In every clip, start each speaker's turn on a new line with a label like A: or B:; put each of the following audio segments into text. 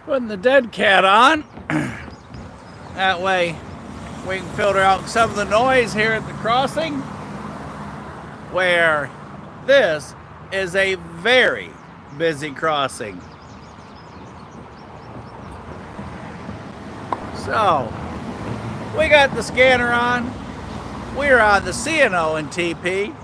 A: Putting the dead cat on. That way we can filter out some of the noise here at the crossing, where this is a very busy crossing. So, we got the scanner on. We're on the CNO TP.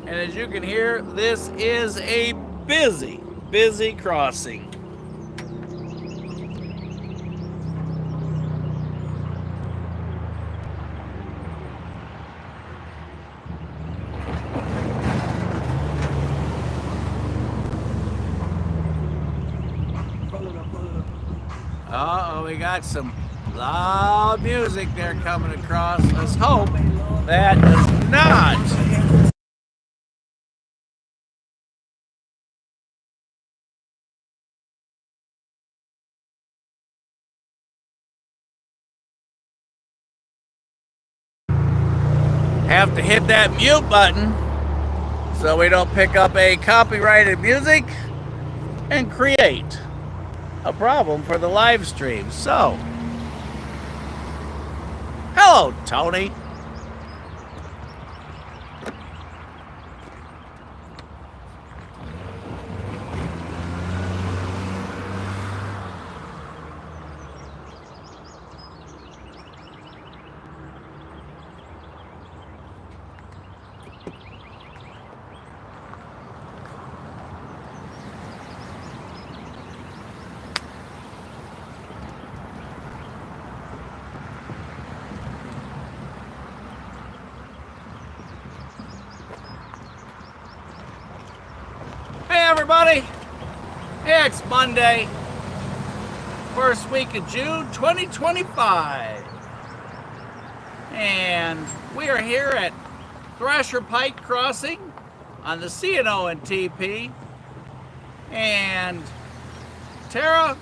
A: And as you can hear, this is a busy, busy crossing. Uh-oh, we got some loud music there coming across. Let's hope that does not have to hit that mute button so we don't pick up a copyrighted music and create a problem for the live stream. So, hello, Tony. Hey everybody, it's Monday, first week of June 2025, and we are here at Thrasher Pike crossing on the CNO TP. And Tara,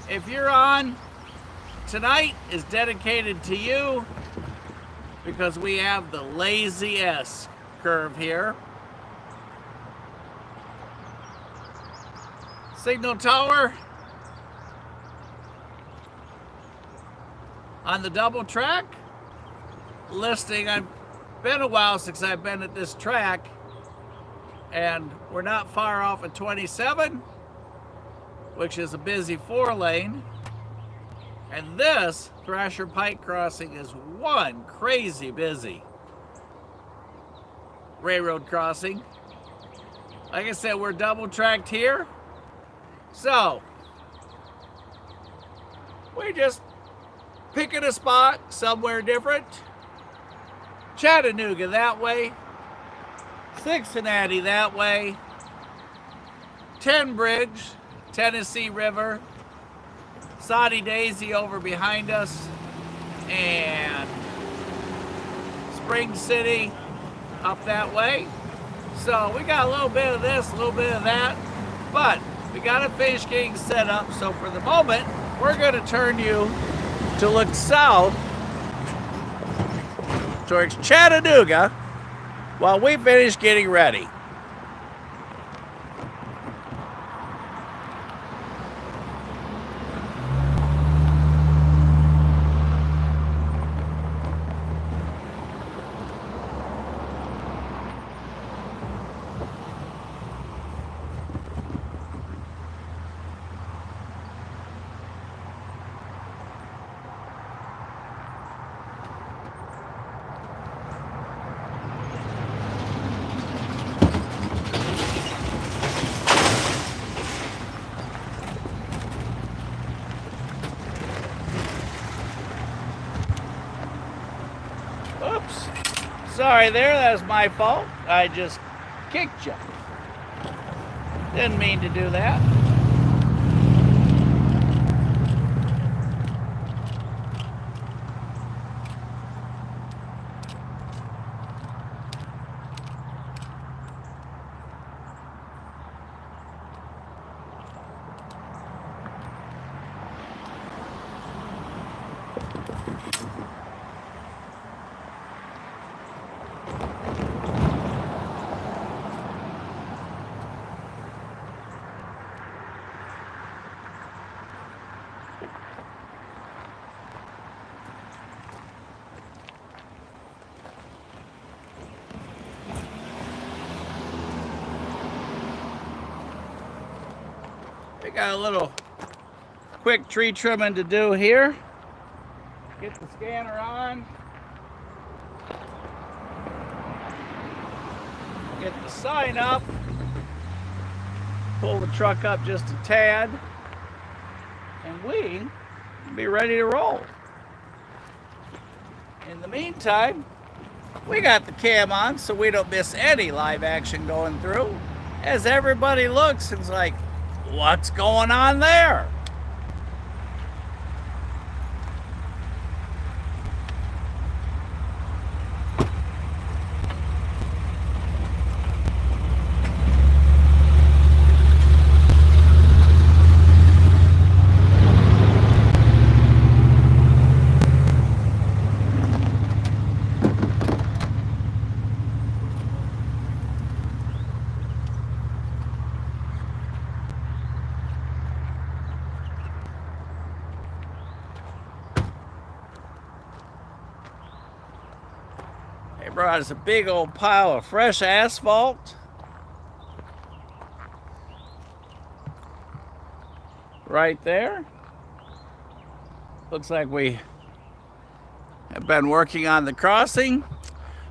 A: if you're on, tonight is dedicated to you because we have the lazy S curve here. Signal tower on the double track. Listing, I've been a while since I've been at this track, and we're not far off of 27, which is a busy 4-lane. And this Thrasher Pike crossing is one crazy busy railroad crossing. Like I said, we're double tracked here. So, we're just picking a spot somewhere different. Chattanooga that way, Cincinnati that way, 10 Bridge, Tennessee River, Soddy Daisy over behind us, and Spring City up that way. So we got a little bit of this, a little bit of that, but we got to finish getting set up. So for the moment, we're going to turn you to look south towards Chattanooga while we finish getting ready. Oops. Sorry there, that's my fault. I just kicked you. Didn't mean to do that. We got a little quick tree trimming to do here. Get the scanner on. Get the sign up. Pull the truck up just a tad. And we be ready to roll. In the meantime, we got the cam on so we don't miss any live action going through. As everybody looks, it's like, what's going on there? They brought us a big old pile of fresh asphalt. Right there. Looks like we have been working on the crossing.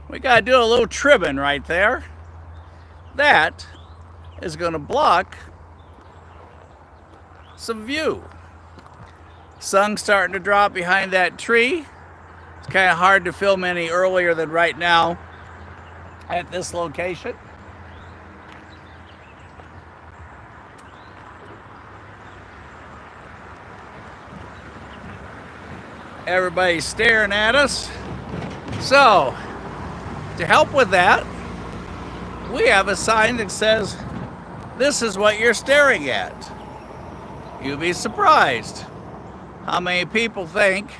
A: We got to do a little trimming right there. That is going to block some view. Sun's starting to drop behind that tree. It's kind of hard to film any earlier than right now at this location. Everybody's staring at us. So, to help with that, we have a sign that says, "This is what you're staring at." You'll be surprised how many people think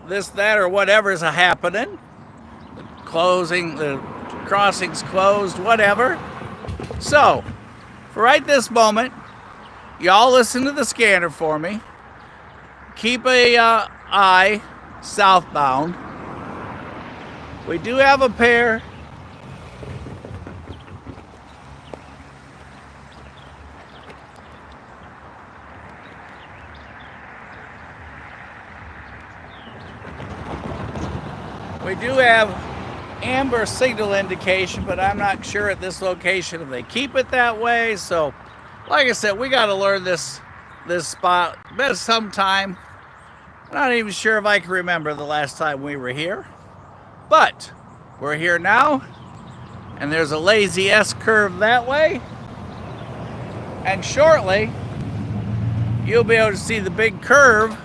A: this, that, or whatever's happening. The crossing's closed, whatever. So, for right this moment, y'all listen to the scanner for me. Keep a eye southbound. We do have a pair. We do have amber signal indication, but I'm not sure at this location if they keep it that way. So, like I said, we got to learn this spot. Been some time. I'm not even sure if I can remember the last time we were here. But we're here now, and there's a lazy S curve that way. And shortly, you'll be able to see the big curve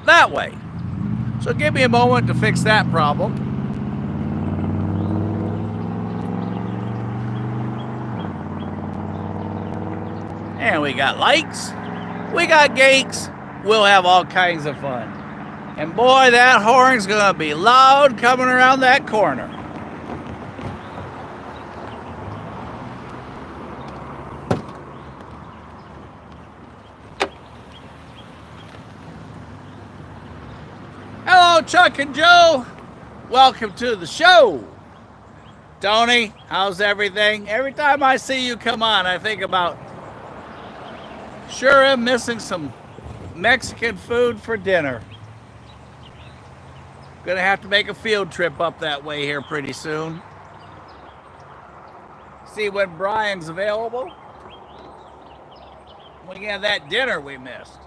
A: that way. So give me a moment to fix that problem. And we got lights, we got gates, we'll have all kinds of fun. And boy, that horn's gonna be loud coming around that corner. Hello, Chuck and Joe. Welcome to the show. Tony, how's everything? Every time I see you come on, I think about, sure am missing some Mexican food for dinner. Gonna have to make a field trip up that way here pretty soon. See when Brian's available. We have that dinner we missed.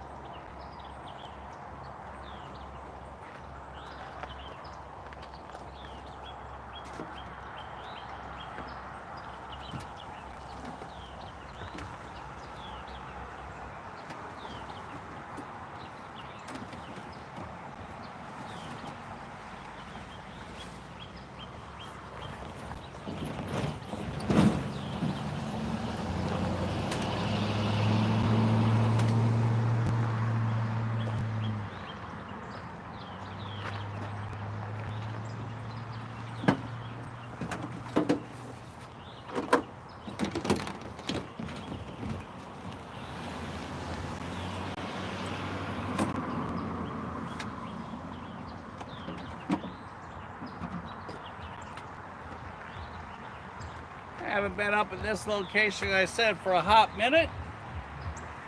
A: Haven't been up at this location, like I said, for a hot minute,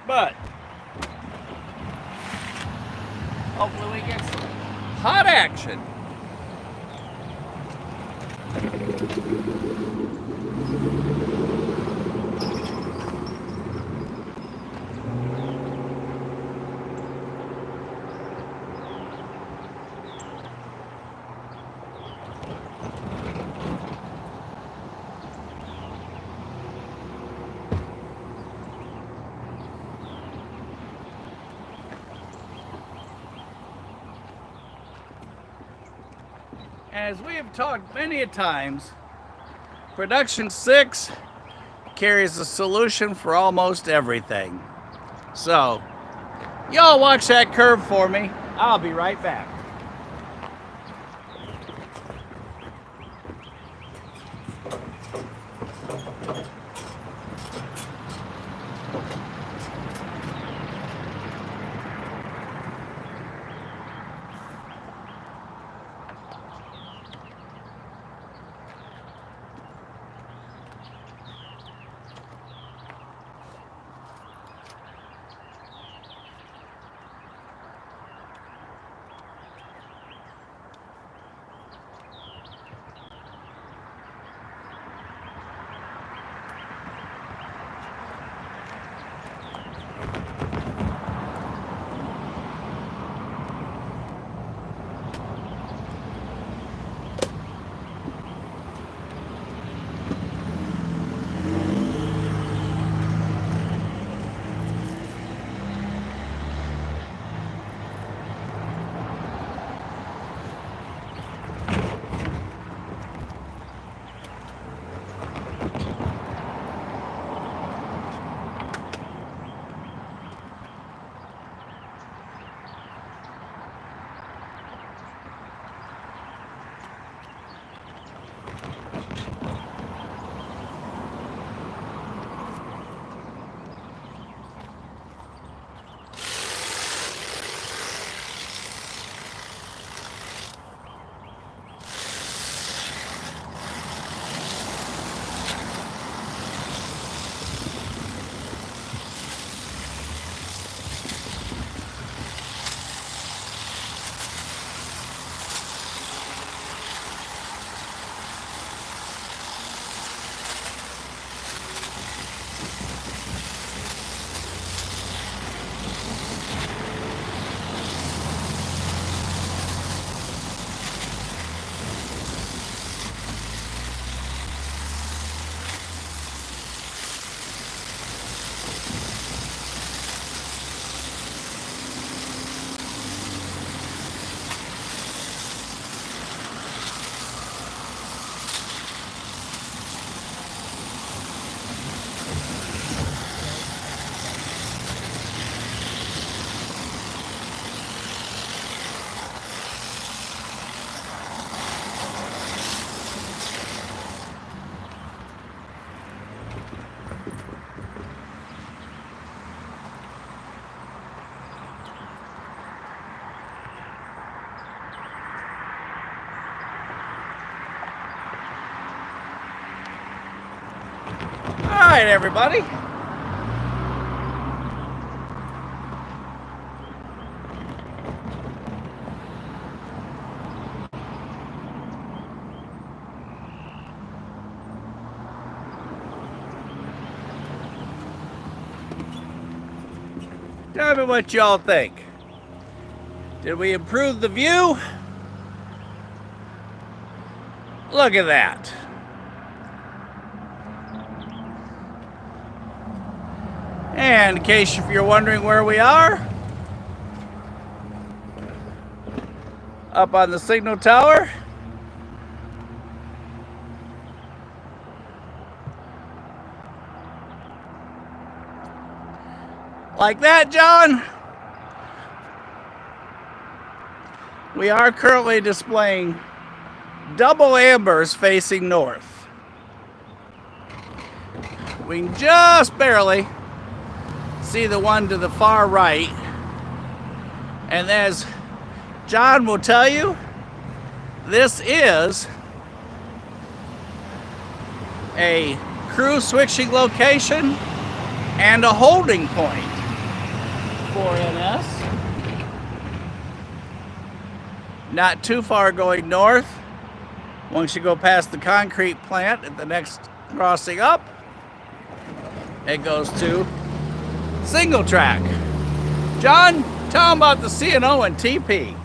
A: but hopefully we get some hot action. As we have talked many a times, Production 6 carries a solution for almost everything. So, y'all watch that curve for me. I'll be right back. All right, everybody. Tell me what y'all think. Did we improve the view? Look at that. And in case if you're wondering where we are, up on the signal tower. Like that, John? We are currently displaying double ambers facing north. We can just barely see the one to the far right. And as John will tell you, this is a crew switching location, and a holding point for NS. Not too far going north. Once you go past the concrete plant at the next crossing up, it goes to single track. John, tell them about the CNO and TP.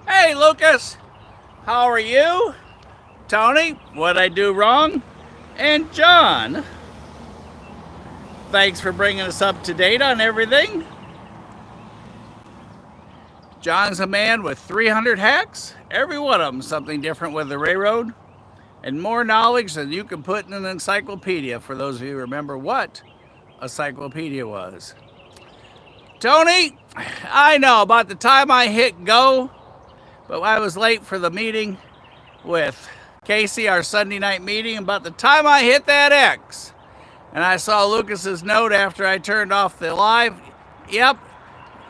A: Hey, Lucas, how are you? Tony, what'd I do wrong? And John, thanks for bringing us up to date on everything. John's a man with 300 hacks, every one of them something different with the railroad, and more knowledge than you can put in an encyclopedia, for those of you who remember what a encyclopedia was. Tony, I know about the time I hit go, but I was late for the meeting with Casey, our Sunday night meeting. About the time I hit that X and I saw Lucas's note after I turned off the live, yep,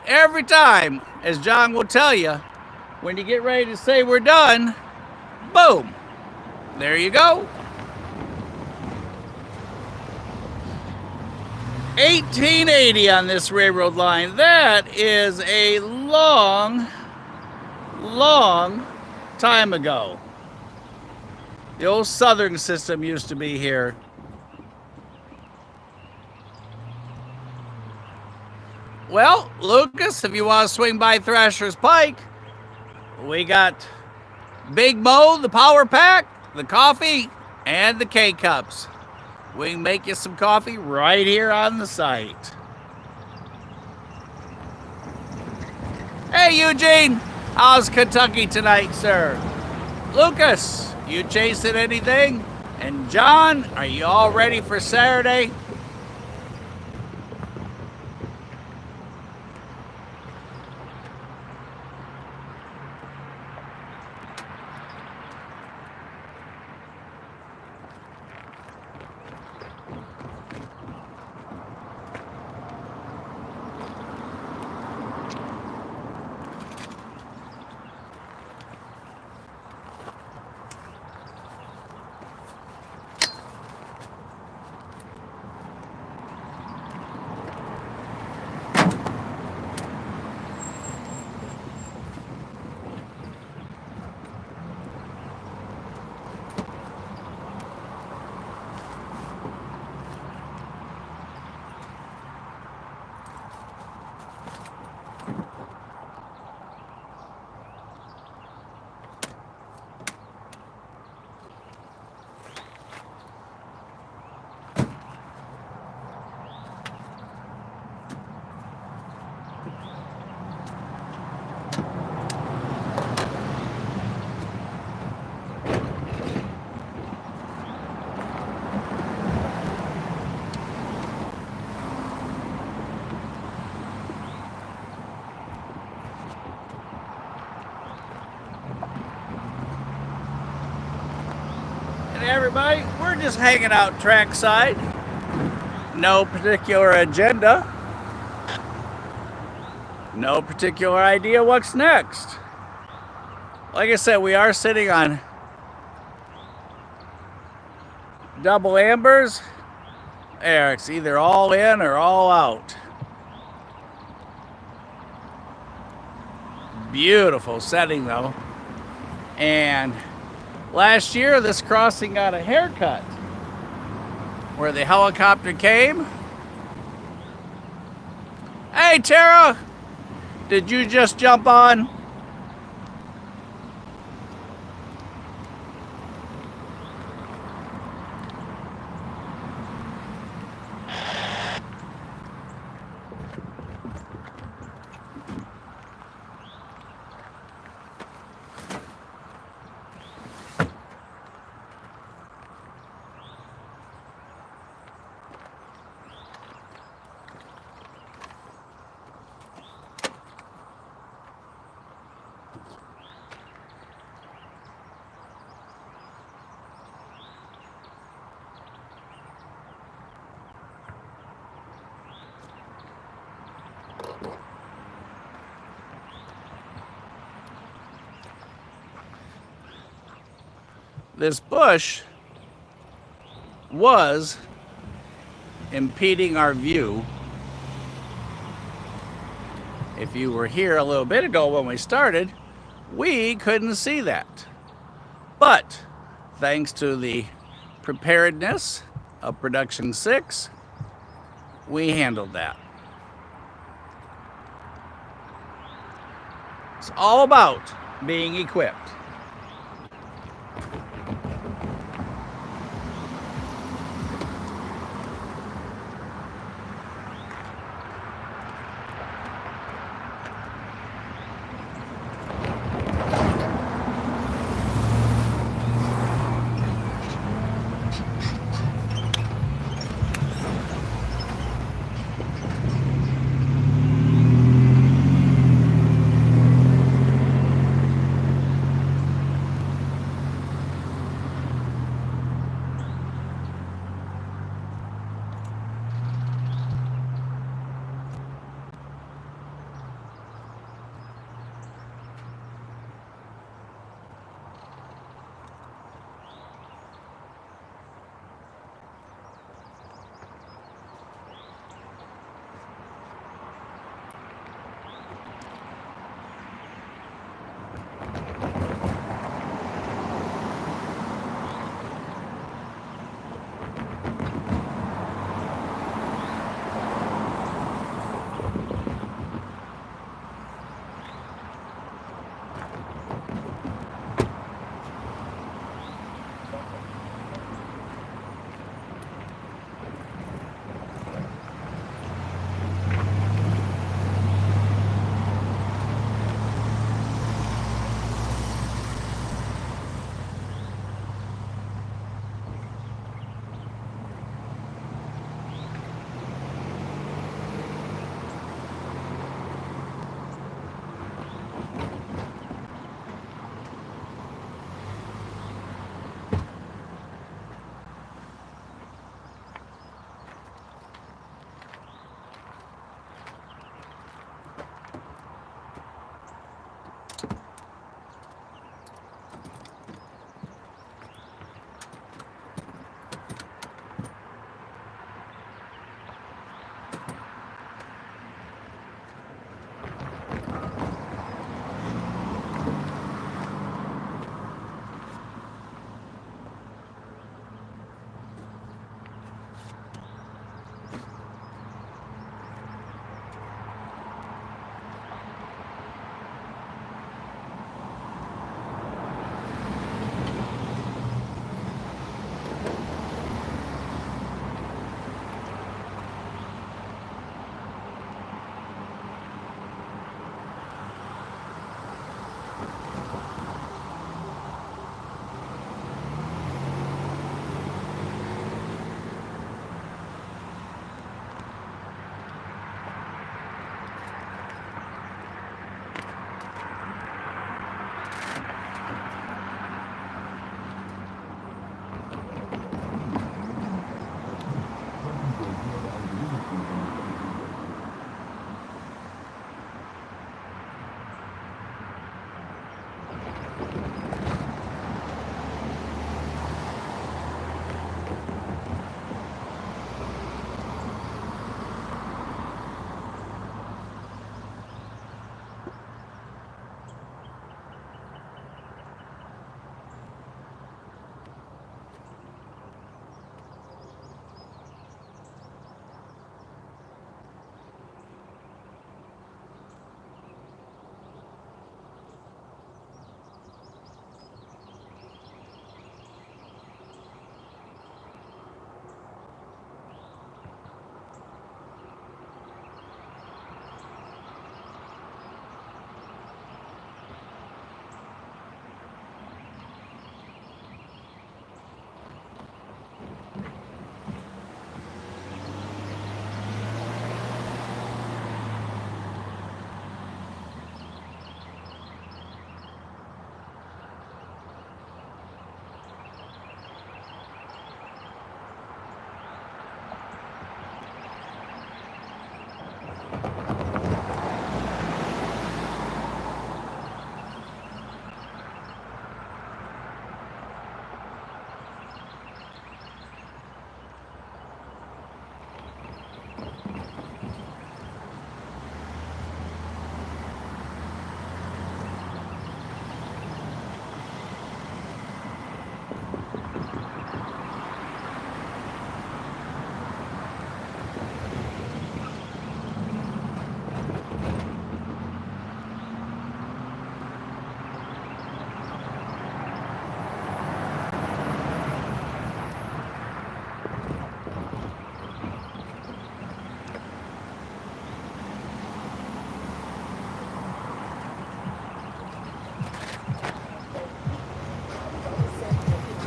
A: every time, as John will tell you, when you get ready to say we're done, boom, there you go. 1880 on this railroad line. That is a long time ago. The old Southern system used to be here. Well, Lucas, if you want to swing by Thrasher's Pike, we got Big Mo, the power pack, the coffee, and the K-Cups. We can make you some coffee right here on the site. Hey, Eugene, how's Kentucky tonight, sir? Lucas, you chasing anything? And John, are you all ready for Saturday? Everybody, we're just hanging out trackside. No particular agenda. No particular idea what's next. Like I said, we are sitting on double ambers. There, it's either all in or all out. Beautiful setting though. And last year, this crossing got a haircut where the helicopter came. Hey, Tara, did you just jump on? This bush was impeding our view. If you were here a little bit ago when we started, we couldn't see that. But thanks to the preparedness of Production 6, we handled that. It's all about being equipped.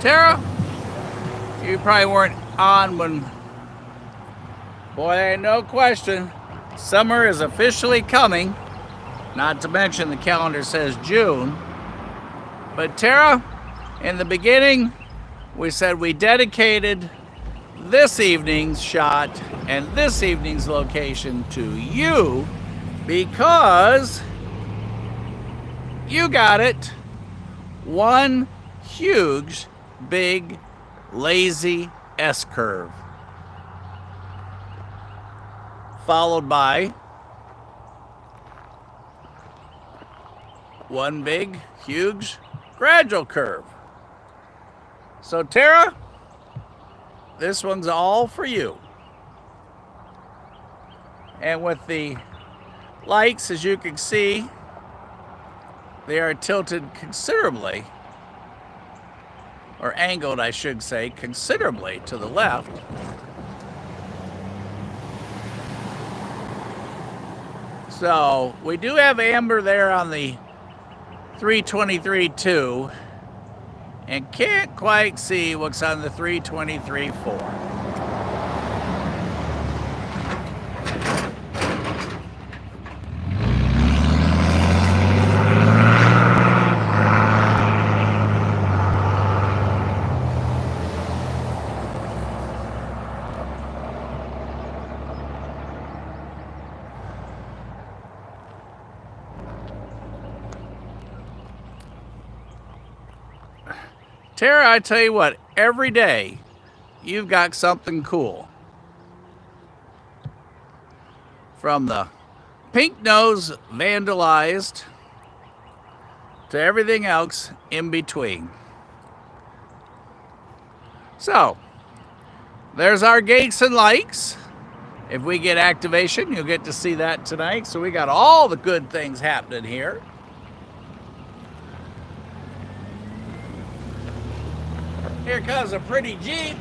A: Tara, you probably weren't on when, boy, ain't no question, summer is officially coming. Not to mention the calendar says June. But Tara, in the beginning, we said we dedicated this evening's shot and this evening's location to you because you got it. One huge, big, lazy S-curve, followed by one big, huge, gradual curve. So Tara, this one's all for you. And with the lights, as you can see, they are tilted considerably, or angled, I should say, considerably to the left. So we do have amber there on the 323.2 and can't quite see what's on the 323.4. Tara, I tell you what, every day you've got something cool. From the pink nose vandalized to everything else in between. So, there's our gates and lights. If we get activation, you'll get to see that tonight. So we got all the good things happening here. Here comes a pretty Jeep.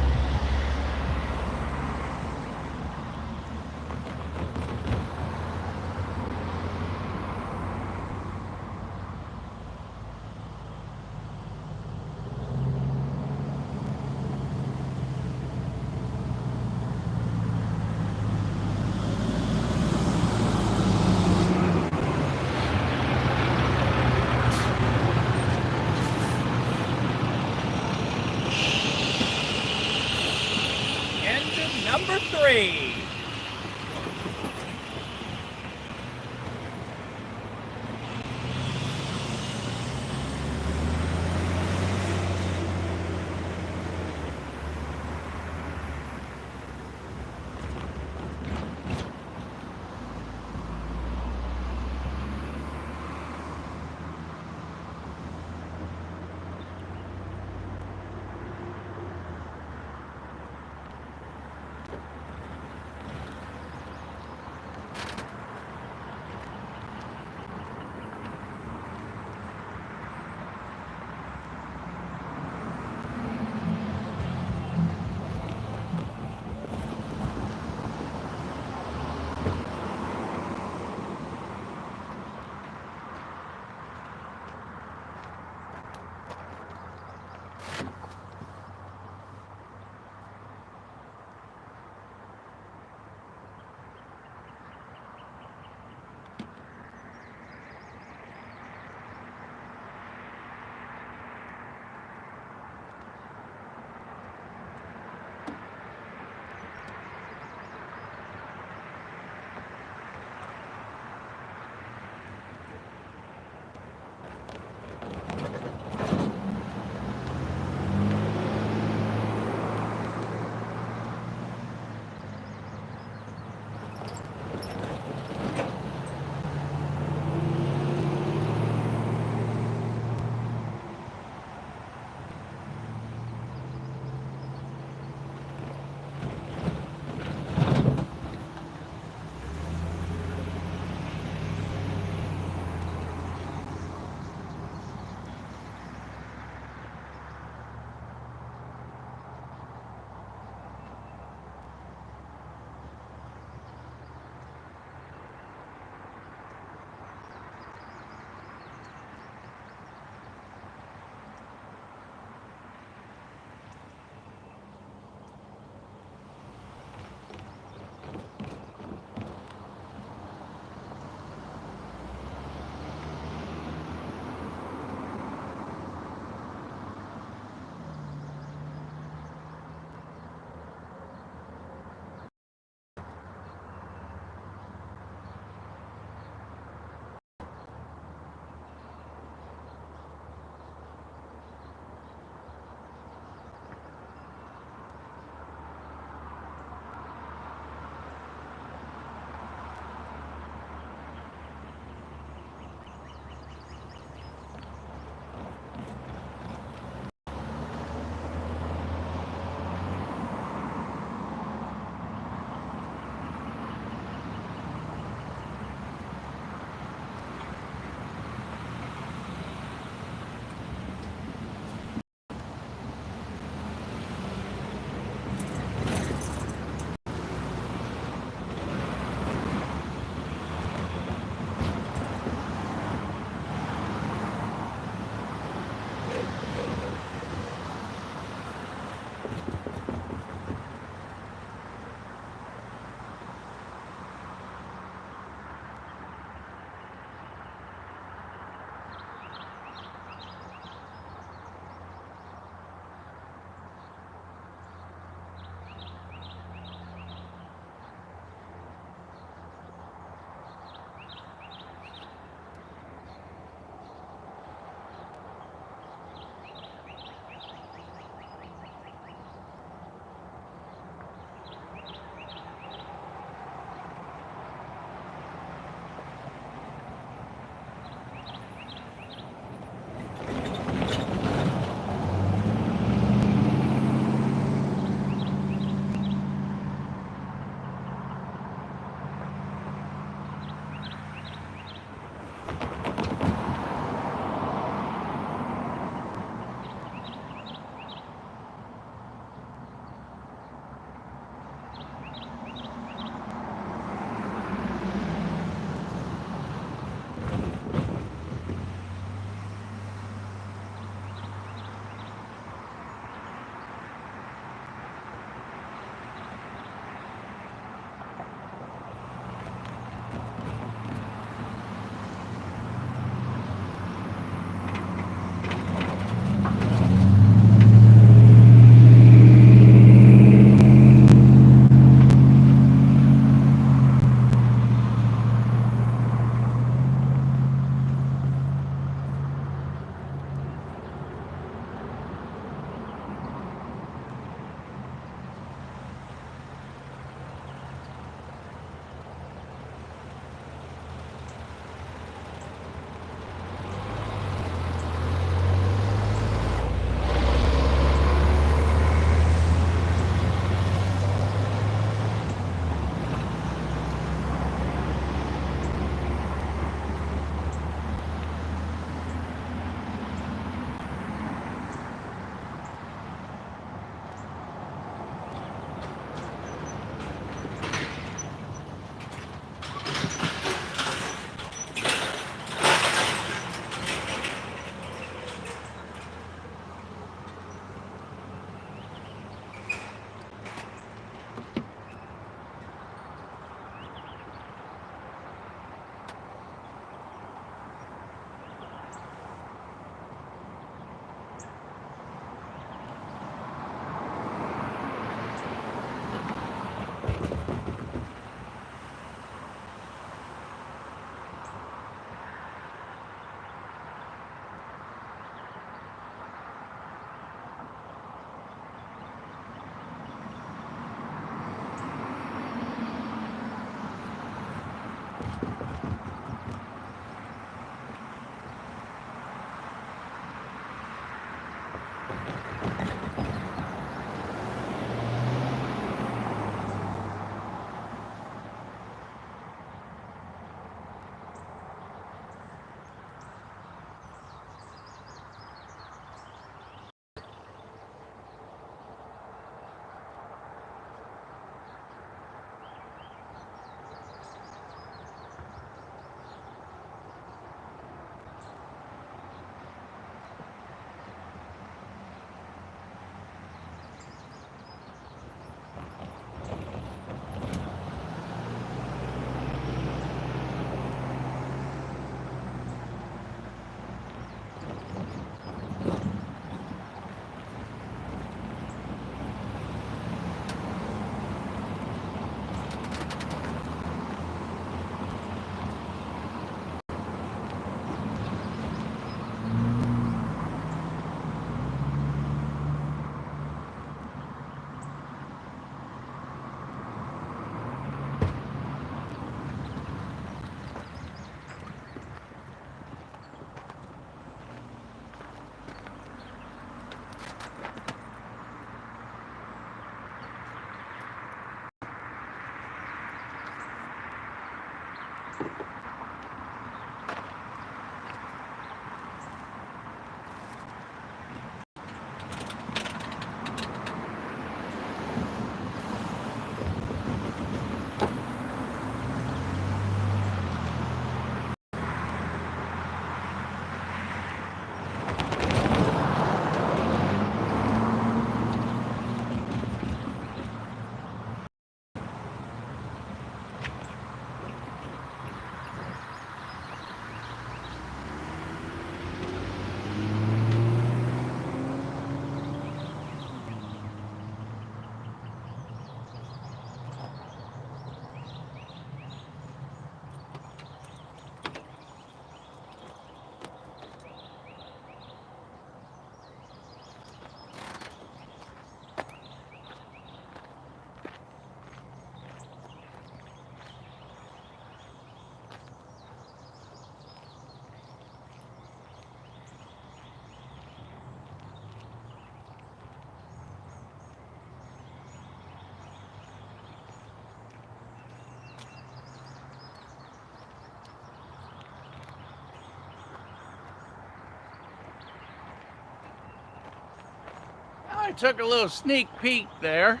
A: took a little sneak peek there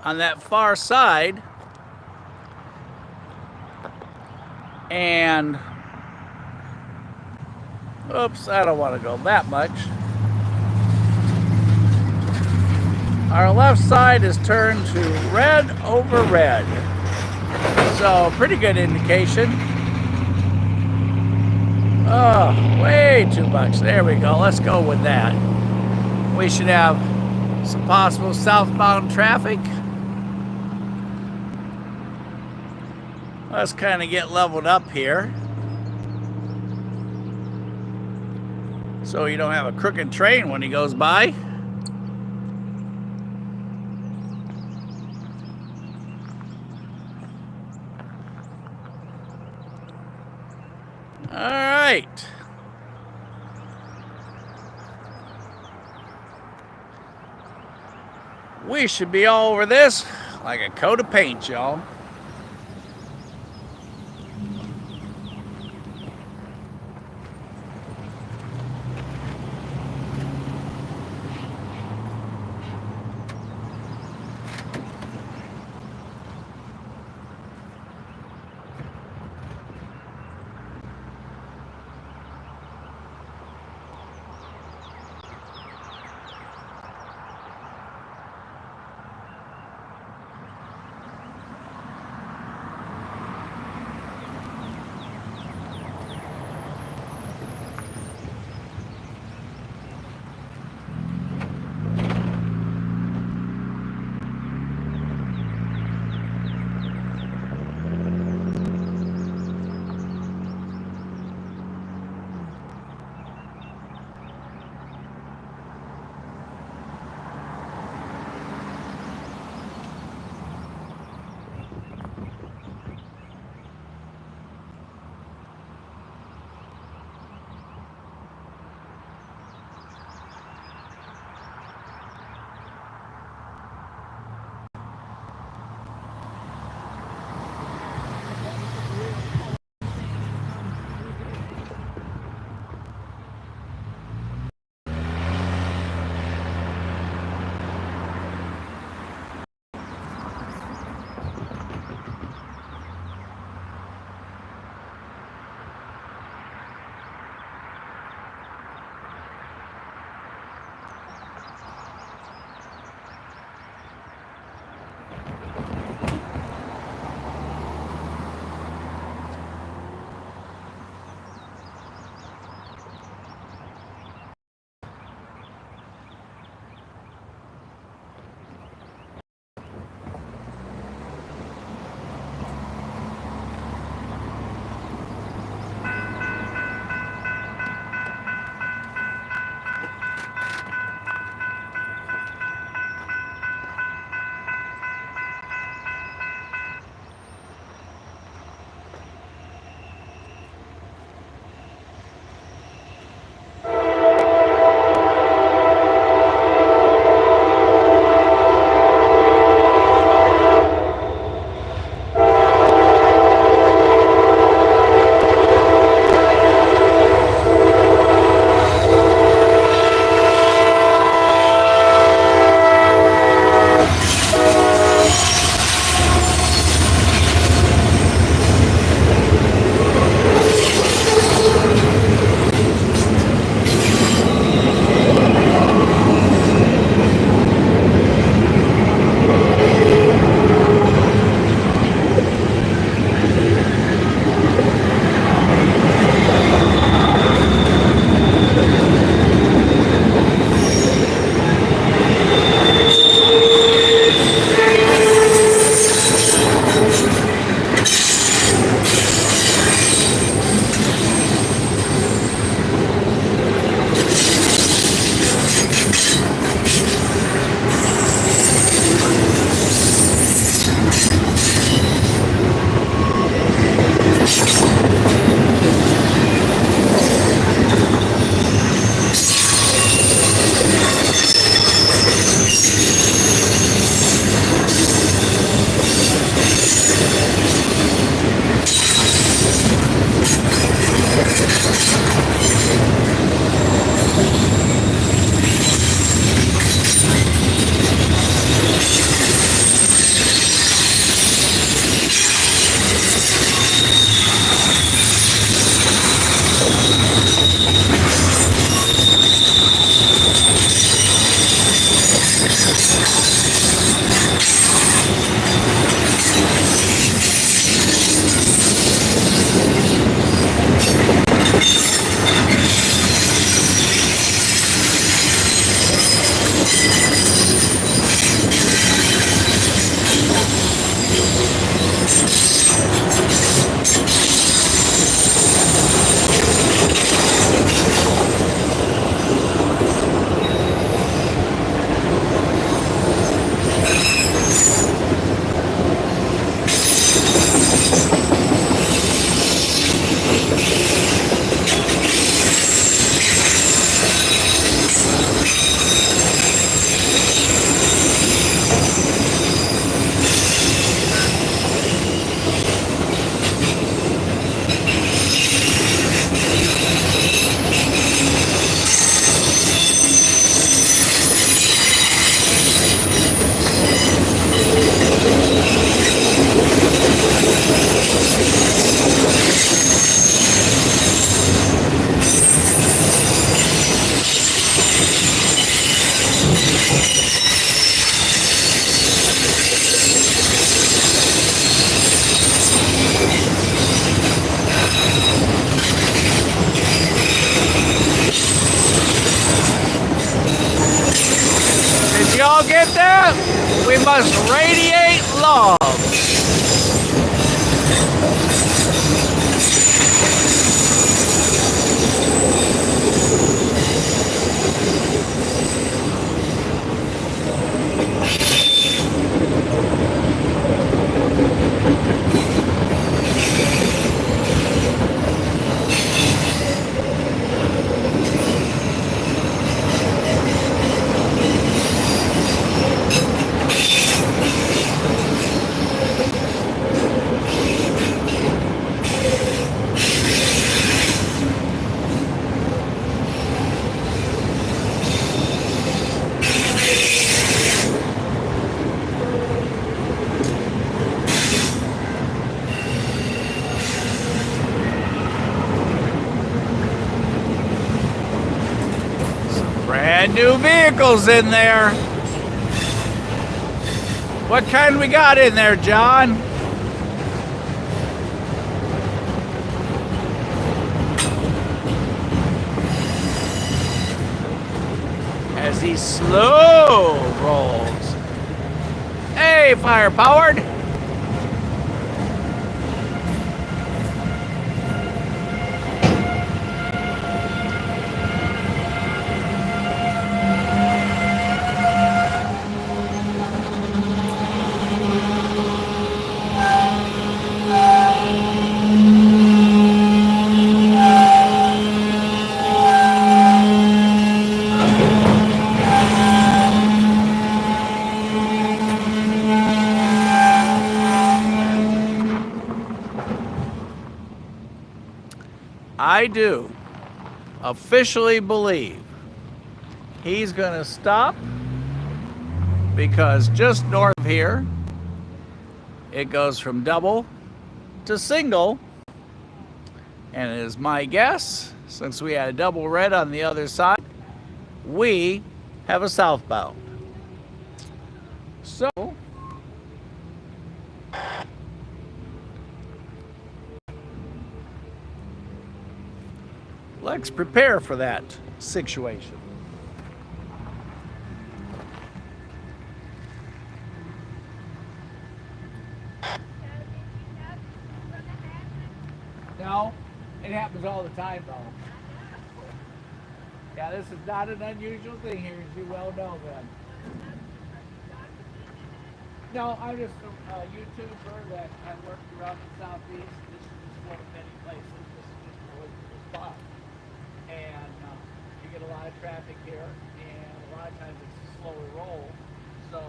A: on that far side, and oops, I don't want to go that much. Our left side is turned to red over red, so pretty good indication. Oh, way too much. There we go. Let's go with that. We should have some possible southbound traffic. Let's kind of get leveled up here so you don't have a crooked train when he goes by. All right. We should be all over this like a coat of paint, y'all. must radiate love. Brand new vehicles in there. What kind we got in there, John? As he slow rolls. Hey, fire-powered. I do officially believe he's going to stop because just north of here, it goes from double to single. And it is my guess, since we had a double red on the other side, we have a southbound. So, let's prepare for that situation. No, it happens all the time though. Yeah, this is not an unusual thing here, as you well know, Ben. No, I'm just a YouTuber that I work throughout the Southeast. This is just one of many places. This is just a local spot. And you get a lot of traffic here, and a lot of times it's a slower roll. So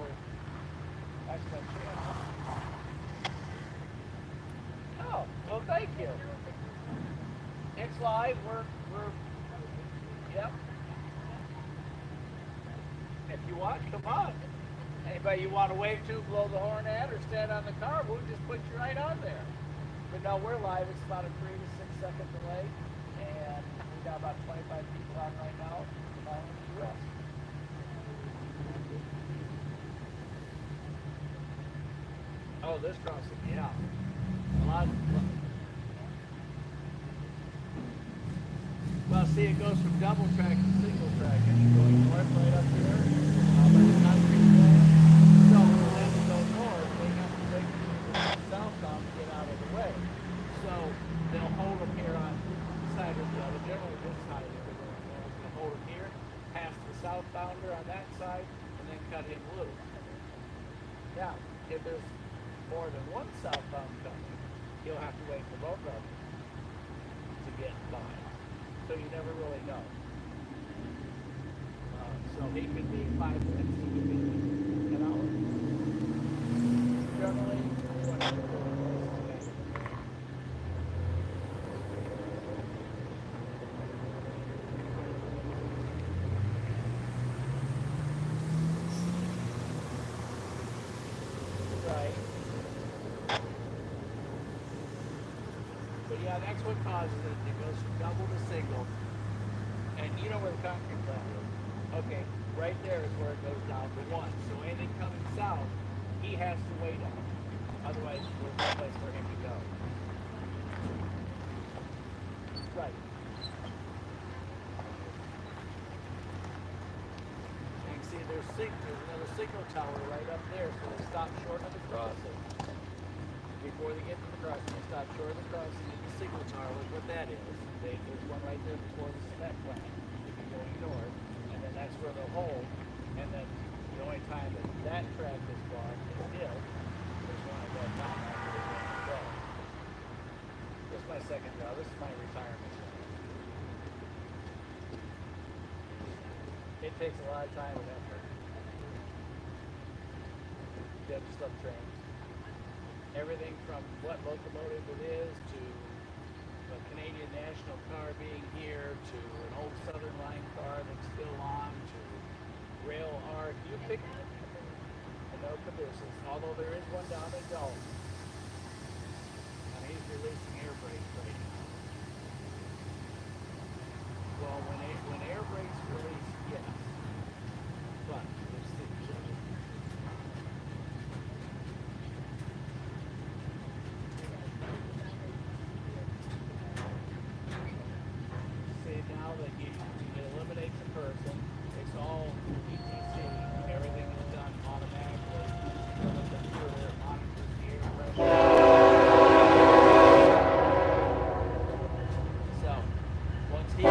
A: that's my channel. Oh, well, thank you. Next live, we're yep. If you want, come on. Anybody you want to wave to, blow the horn at, or stand on the car, we'll just put you right on there. But no, we're live. It's about a 3 to 6 second delay, and we've got about 25 people on right now in the U.S. Oh, this crossing, yeah. A lot. Well, see, it goes from double track to single track, and you're going north right up here. By the concrete plant. So when they go north, they have to wait for the southbound to get out of the way. So they'll hold them here on the side of the other. Generally, this side if they're going north. They'll hold them here, pass the southbounder on that side, and then cut him loose. Now, if there's more than one southbound coming, he'll have to wait for both of them to get by. So you never really know. So he could be 5 minutes, he could be an hour. Generally, right. But yeah, that's what causes it. It goes from double to single. And you know where the concrete plant is? Okay, right there is where it goes down to 1. So anything coming south, he has to wait on it. Otherwise, there's no place for him to go. Right. You can see there's signal tower right up there, so they stop short of the crossing. Before they get to the crossing, they stop short of the crossing at the signal tower. Look what that is. There's one right there before the cement plant. If you're going north, and then that's where they'll hold. And then the only time that track is blocked is if there's one at that time after they're going to go. This is my second job. This is my retirement job. It takes a lot of time and effort. Get stuff trained. Everything from what locomotive it is to a Canadian National car being here to an old Southern Line car that's still on to rail art. You pick it. And no cabooses. Although there is one down in Dalton. And he's releasing air brakes right now. Well, when air brakes release, yes. But there's the see now that it eliminates a person. It's all ETC. Everything is done automatically. The computer monitors the air pressure. So once he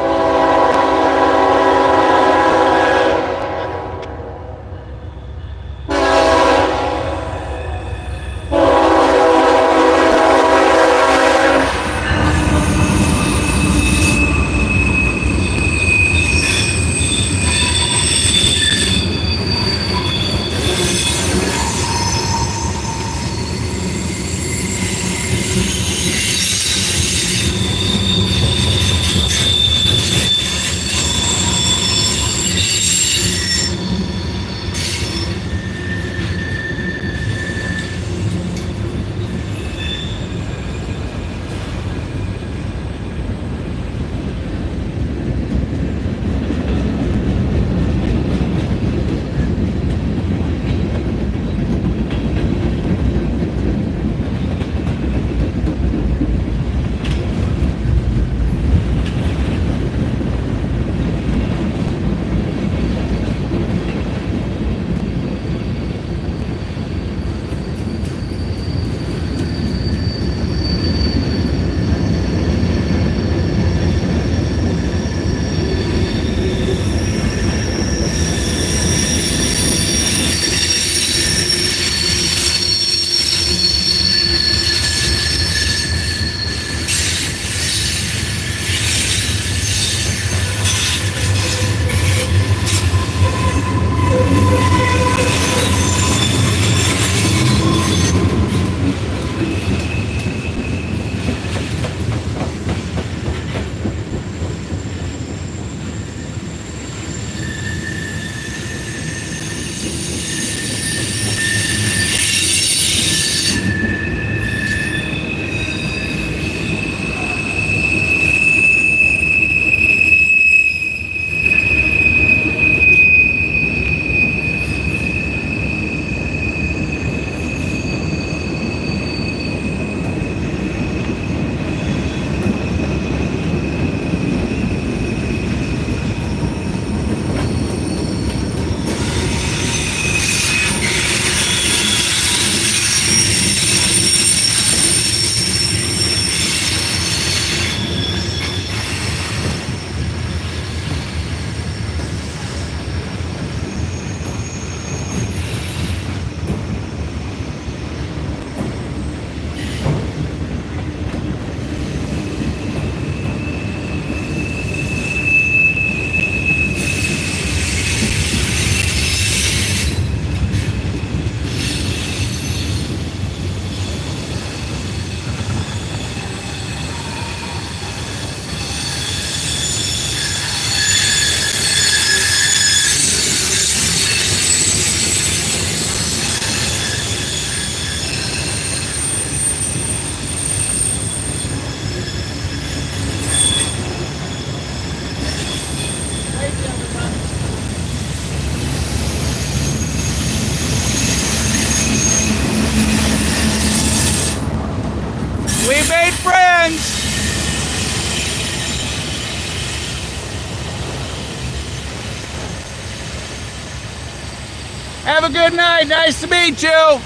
A: Have a good night. Nice to meet you.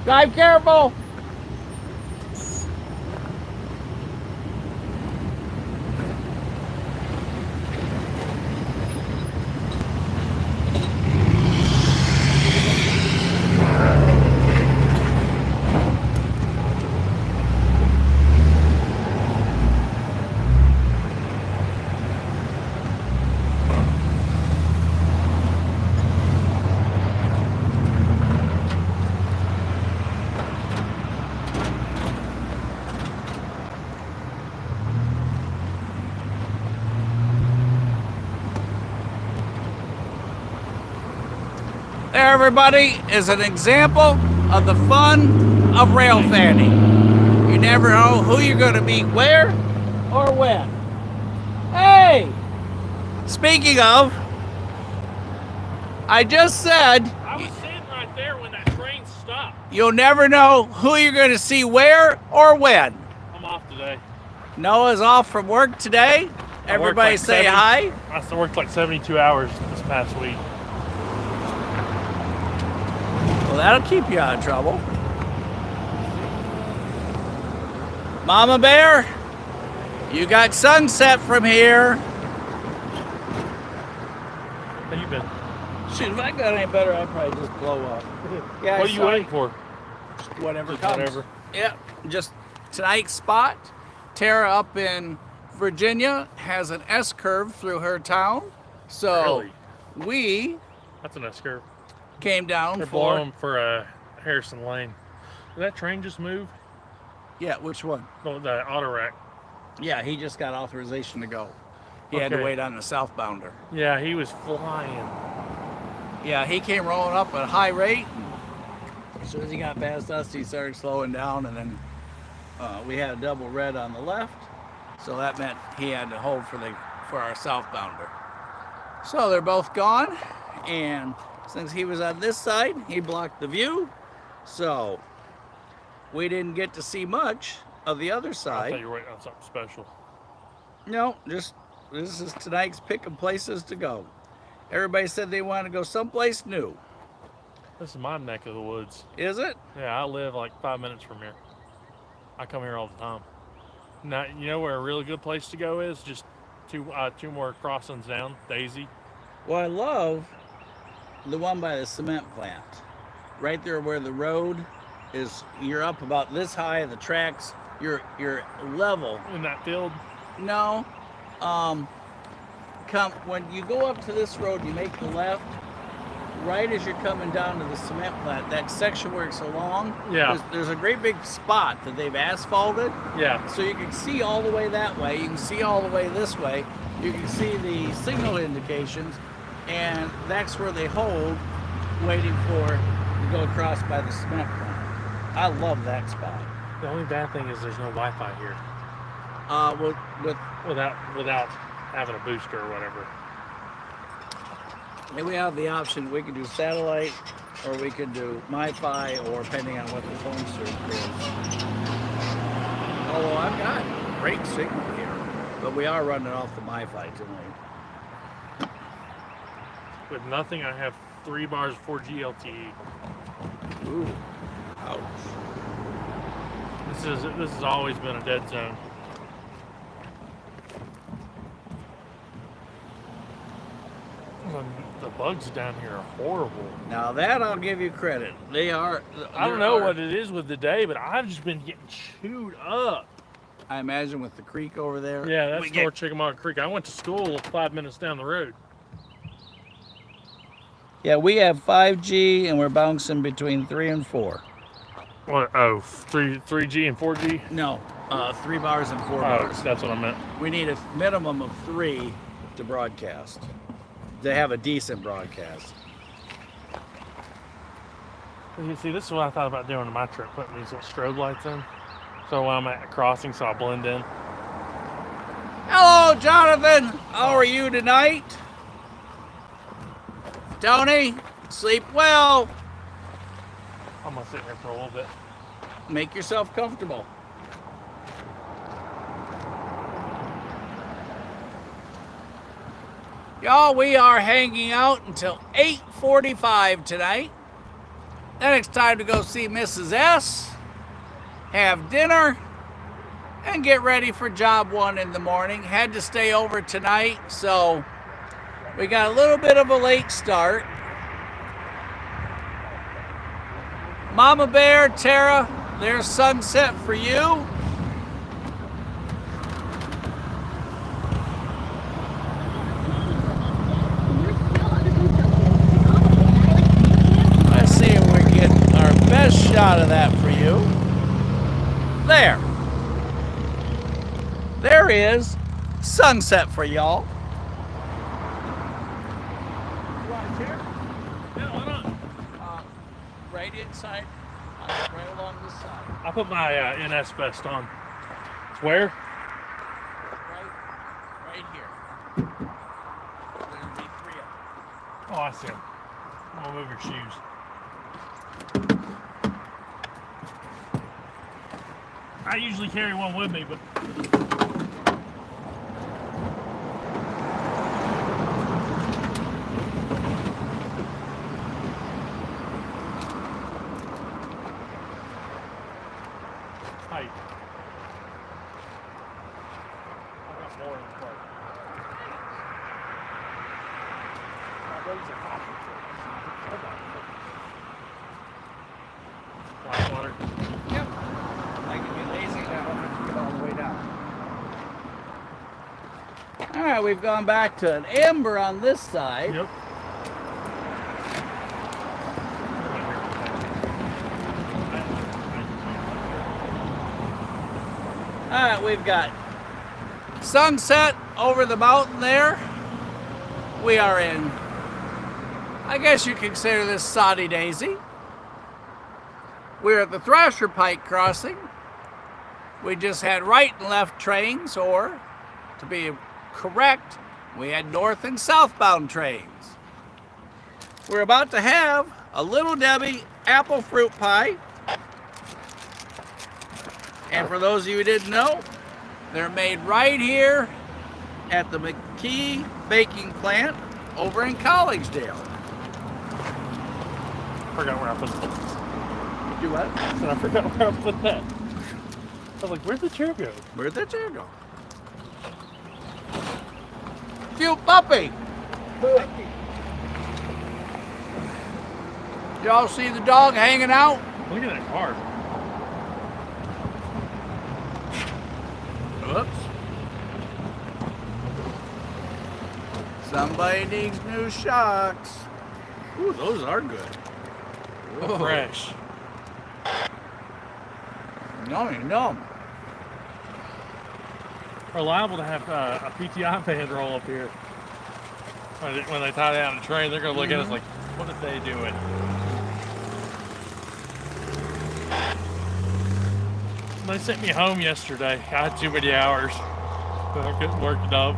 A: Drive careful. There, everybody, is an example of the fun of rail fanning. You never know who you're going to meet where or when. Hey! Speaking of, I just said...
B: I was sitting right there when that train stopped.
A: You'll never know who you're going to see where or when.
B: I'm off today.
A: Noah's off from work today. Everybody
B: like
A: say hi.
B: I worked like 72 hours this past week.
A: Well, that'll keep you out of trouble. Mama Bear, you got sunset from here.
B: How you been?
A: Shoot, if I got any better, I'd probably just blow up. Yeah,
B: what are you waiting for?
A: Whatever
B: just
A: comes.
B: Whatever.
A: Yeah, just tonight's spot. Tara up in Virginia has an S-curve through her town. So
B: really? That's an S-curve.
A: Came down
B: They're blowing for Harrison Lane. Did that train just move?
A: Yeah, which one?
B: Oh, the auto rack.
A: Yeah, he just got authorization to go. He had to wait on the southbounder.
B: Yeah, he was flying.
A: Yeah, he came rolling up at a high rate. As soon as he got past us, he started slowing down, and then we had a double red on the left, so that meant he had to hold for our southbounder. So they're both gone, and since he was on this side, he blocked the view, so we didn't get to see much of the other side.
B: I thought you were waiting on something special.
A: No, just this is tonight's pick of places to go. Everybody said they wanted to go someplace new.
B: This is my neck of the woods.
A: Is it?
B: Yeah, I live like 5 minutes from here. I come here all the time. Now, you know where a really good place to go is? Just two more crossings down, Daisy.
A: Well, I love the one by the cement plant. Right there where the road is, you're up about this high of the tracks. You're level.
B: In that field?
A: No. When you go up to this road, you make the left. Right as you're coming down to the cement plant, that section where it's along, there's a great big spot that they've asphalted.
B: Yeah.
A: So you can see all the way that way. You can see all the way this way. You can see the signal indications, and that's where they hold, waiting to go across by the cement plant. I love that spot.
B: The only bad thing is there's no Wi-Fi here. Without having a booster or whatever.
A: And we have the option, we can do satellite, or we can do MiFi, or depending on what the phone service is. Although I've got great signal here, but we are running off the MiFi tonight.
B: With nothing, I have 3 bars of 4G LTE.
A: Ooh, ouch.
B: This has always been a dead zone. The bugs down here are horrible.
A: Now that I'll give you credit. They are.
B: I don't know what it is with the day, but I've just been getting chewed up.
A: I imagine with the creek over there.
B: Yeah, that's North Chickamauga Creek. I went to school 5 minutes down the road.
A: Yeah, we have 5G and we're bouncing between 3 and 4.
B: What? Oh, 3G and 4G?
A: No, 3 bars and 4 bars.
B: That's what I meant.
A: We need a minimum of 3 to broadcast. To have a decent broadcast.
B: You see, this is what I thought about doing in my trip, putting these little strobe lights in. So when I'm at a crossing, so I blend in.
A: Hello, Jonathan. How are you tonight? Tony, sleep well.
B: I'm gonna sit here for a little bit.
A: Make yourself comfortable. Y'all, we are hanging out until 8:45 tonight. Then it's time to go see Mrs. S, have dinner, and get ready for job 1 in the morning. Had to stay over tonight, so we got a little bit of a late start. Mama Bear, Tara, there's sunset for you. Let's see if we get our best shot of that for you. There. There is sunset for y'all. You want a chair?
B: Yeah, why not?
A: Right inside, right along this side.
B: I put my NS vest on. Where?
A: Right here. There'll be 3 of them.
B: Oh, I see 'em. I'm gonna move your shoes. I usually carry one with me, but tight. I got more in the cart. Black water.
A: Yep. I can be lazy and I don't have to get all the way down. All right, we've gone back to an amber on this side.
B: Yep.
A: All right, we've got sunset over the mountain there. We are in, I guess you could consider this Soddy Daisy. We're at the Thrasher Pike crossing. We just had right and left trains, or to be correct, we had north and southbound trains. We're about to have a Little Debbie apple fruit pie. And for those of you who didn't know, they're made right here at the McKee Baking Plant over in Collegedale.
B: Forgot where I put that.
A: Do what?
B: I forgot where I put that. I was like, where'd the chair go?
A: Where'd the chair go? Cute puppy. Y'all see the dog hanging out?
B: Look at that car.
A: Oops. Somebody needs new shocks. Ooh, those are good. Whoa.
B: Fresh.
A: Yummy, yum.
B: We're liable to have a PTI van roll up here. When they tie down the train, they're going to look at us like, what are they doing? They sent me home yesterday. I had too many hours. So I couldn't work it up.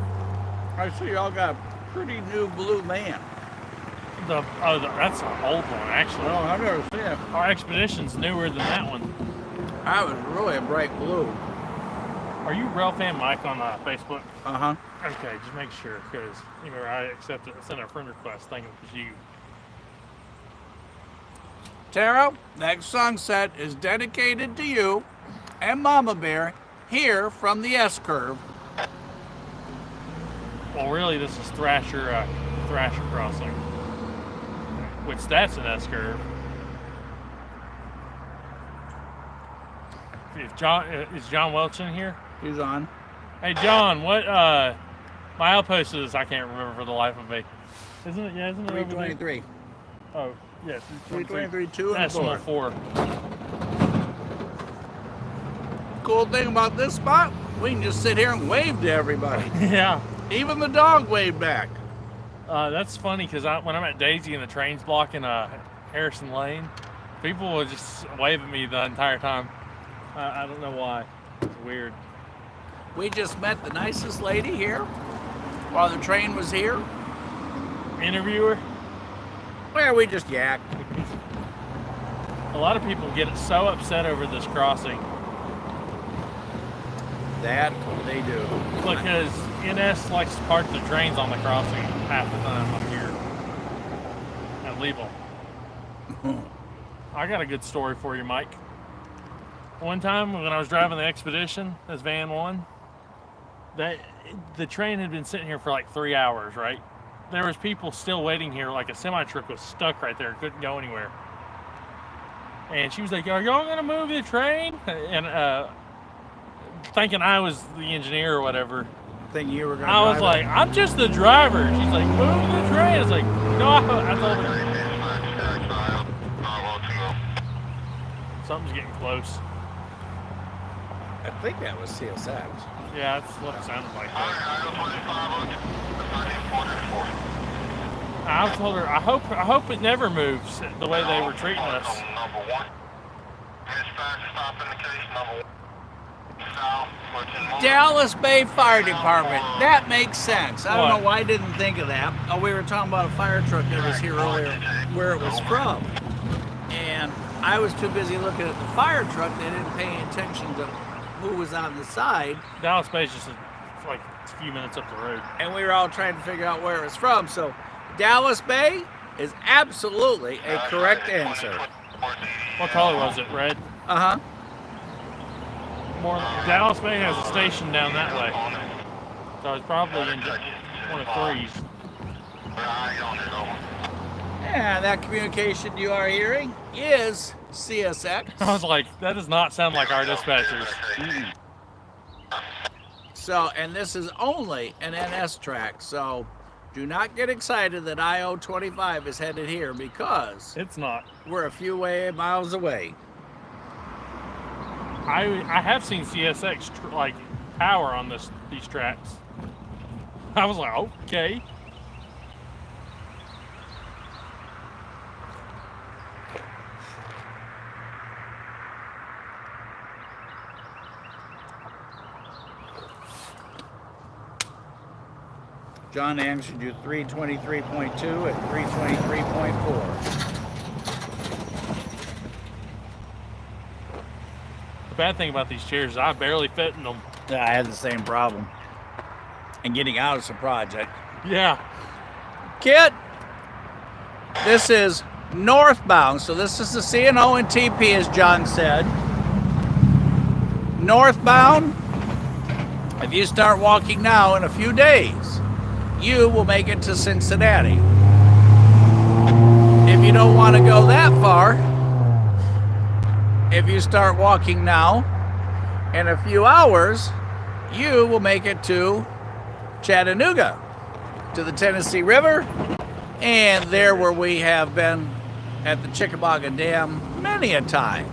A: I see y'all got a pretty new blue man.
B: That's an old one, actually.
A: Oh, I've never seen it.
B: Our Expedition's newer than that one.
A: That was really a bright blue.
B: Are you Rail Fan Mike on Facebook?
A: Uh-huh.
B: Okay, just make sure, because remember I sent a friend request thinking it was you.
A: Tara, that sunset is dedicated to you and Mama Bear here from the S-curve.
B: Well, really, this is Thrasher Crossing, which that's an S-curve. Is John Welch in here?
A: He's on.
B: Hey, John, what my outpost is? I can't remember for the life of me. Isn't it? Yeah, isn't it?
A: 323.
B: Oh, yes.
A: 323, 2 and
B: Decimal
A: 4.
B: 4.
A: Cool thing about this spot, we can just sit here and wave to everybody.
B: Yeah.
A: Even the dog waved back.
B: That's funny because when I'm at Daisy and the train's blocking Harrison Lane, people will just wave at me the entire time. I don't know why. It's weird.
A: We just met the nicest lady here while the train was here.
B: Interviewer?
A: Well, we just yacked.
B: A lot of people get so upset over this crossing.
A: That they do.
B: Because NS likes to park the trains on the crossing half the time up here at Leeville. I got a good story for you, Mike. One time when I was driving the Expedition as Van 1, the train had been sitting here for like 3 hours, right? There was people still waiting here, like a semi-truck was stuck right there, couldn't go anywhere. And she was like, "Are y'all gonna move the train?" And thinking I was the engineer or whatever.
A: Think you were gonna
B: I was
A: drive
B: like,
A: it?
B: "I'm just the driver." She's like, "Move the train." I was like, "No," I told her. Something's getting close.
A: I think that was CSX.
B: Yeah, that's what it sounded like. I told her, I hope it never moves the way they were treating us.
A: Dallas Bay Fire Department. That makes sense. I don't know why I didn't think of that. Oh, we were talking about a fire truck that was here earlier, where it was from. And I was too busy looking at the fire truck, they didn't pay any attention to who was on the side.
B: Dallas Bay's just like a few minutes up the road.
A: And we were all trying to figure out where it was from. So Dallas Bay is absolutely a correct answer.
B: What color was it? Red?
A: Uh-huh.
B: Dallas Bay has a station down that way. So it's probably in one of threes.
A: And that communication you are hearing is CSX.
B: I was like, that does not sound like our dispatchers.
A: So, and this is only an NS track, so do not get excited that IO-25 is headed here, because
B: it's not.
A: We're a few miles away.
B: I have seen CSX like power on these tracks. I was like, okay.
A: John answered you 323.2 and 323.4.
B: The bad thing about these chairs is I barely fit in them.
A: Yeah, I had the same problem. And getting out is a project.
B: Yeah.
A: Kid, this is northbound, so this is the CNO and TP, as John said. Northbound, if you start walking now, in a few days, you will make it to Cincinnati. If you don't want to go that far, if you start walking now, in a few hours, you will make it to Chattanooga, to the Tennessee River, and there where we have been at the Chickamauga Dam many a time.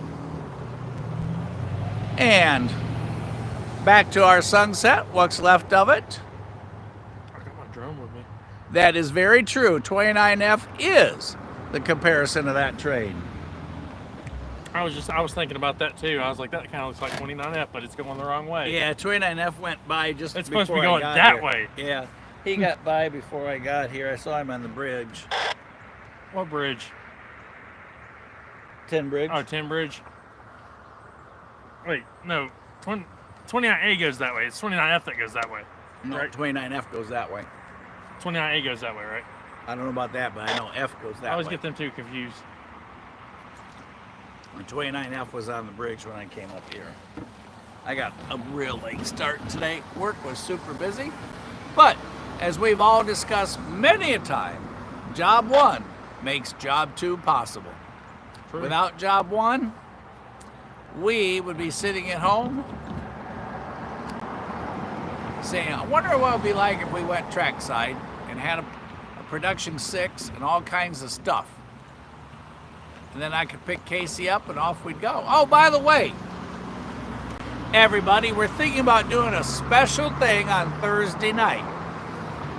A: And back to our sunset, what's left of it.
B: I got my drone with me.
A: That is very true. 29F is the comparison of that train.
B: I was thinking about that too. I was like, that kind of looks like 29F, but it's going the wrong way.
A: Yeah, 29F went by just
B: it's
A: before
B: supposed to be going that way.
A: Yeah, he got by before I got here. I saw him on the bridge.
B: What bridge?
A: 10 Bridge.
B: Oh, 10 Bridge. Wait, no. 29A goes that way. It's 29F that goes that way.
A: No,
B: right?
A: 29F goes that way.
B: 29A goes that way, right?
A: I don't know about that, but I know F goes that way.
B: I always get them two confused.
A: And 29F was on the bridge when I came up here. I got a real late start today. Work was super busy. But as we've all discussed many a time, job one makes job two possible.
B: True.
A: Without job one, we would be sitting at home saying, I wonder what it would be like if we went trackside and had a production 6 and all kinds of stuff. And then I could pick Casey up and off we'd go. Oh, by the way, everybody, we're thinking about doing a special thing on Thursday night.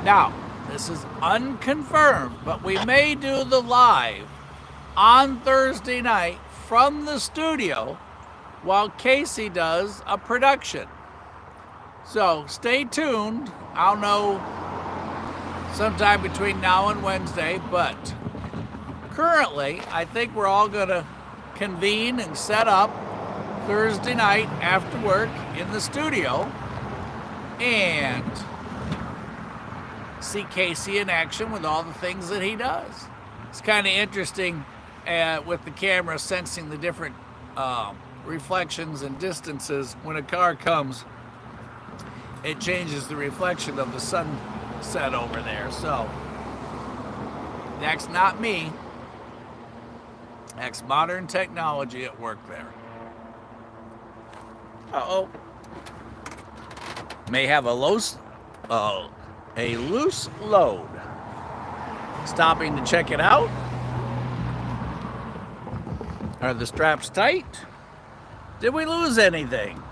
A: Now, this is unconfirmed, but we may do the live on Thursday night from the studio while Casey does a production. So stay tuned. I'll know sometime between now and Wednesday, but currently I think we're all going to convene and set up Thursday night after work in the studio and see Casey in action with all the things that he does. It's kind of interesting with the camera sensing the different reflections and distances. When a car comes, it changes the reflection of the sunset over there. So that's not me. That's modern technology at work there. Uh-oh. May have a loose load. Stopping to check it out. Are the straps tight? Did we lose anything?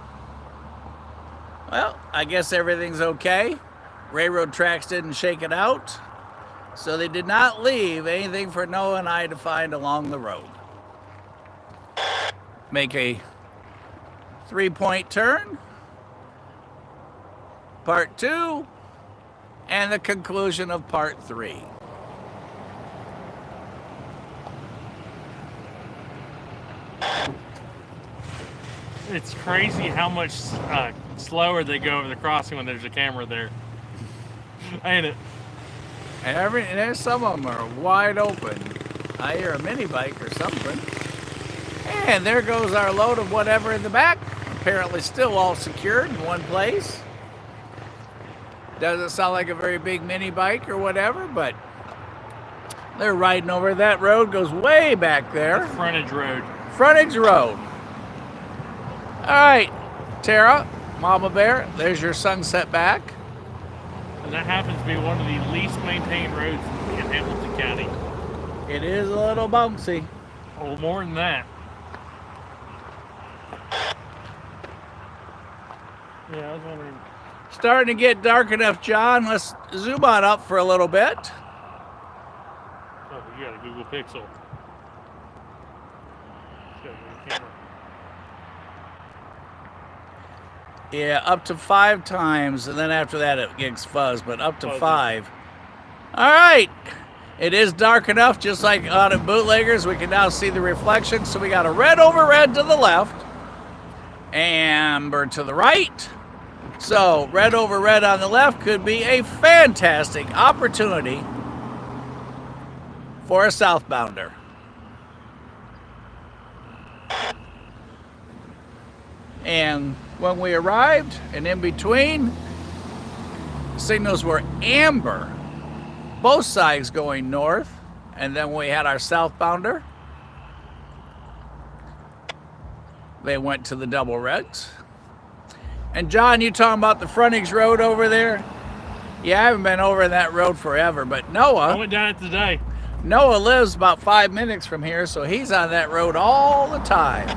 A: Well, I guess everything's okay. Railroad tracks didn't shake it out, so they did not leave anything for Noah and I to find along the road. Make a 3-point turn. Part 2, and the conclusion of part 3.
B: It's crazy how much slower they go over the crossing when there's a camera there. Ain't it?
A: And there's some of them are wide open. I hear a mini bike or something. And there goes our load of whatever in the back. Apparently still all secured in one place. Doesn't sound like a very big mini bike or whatever, but they're riding over that road. Goes way back there.
B: The frontage road.
A: Frontage road. All right, Tara, Mama Bear, there's your sunset back.
B: And that happens to be one of the least maintained roads in Hamilton County.
A: It is a little bouncy.
B: Oh, more than that. Yeah, I was wondering.
A: Starting to get dark enough, John. Let's zoom on up for a little bit.
B: Oh, you got a Google Pixel. Camera.
A: Yeah, up to 5 times, and then after that it gets fuzz, but up to 5. All right. It is dark enough, just like on at Bootleggers. We can now see the reflection. So we got a red over red to the left, amber to the right. So red over red on the left could be a fantastic opportunity for a southbounder. And when we arrived, and in between, signals were amber, both sides going north, and then we had our southbounder. They went to the double reds. And John, you talking about the frontage road over there? Yeah, I haven't been over that road forever, but Noah...
B: I went down it today.
A: Noah lives about 5 minutes from here, so he's on that road all the time.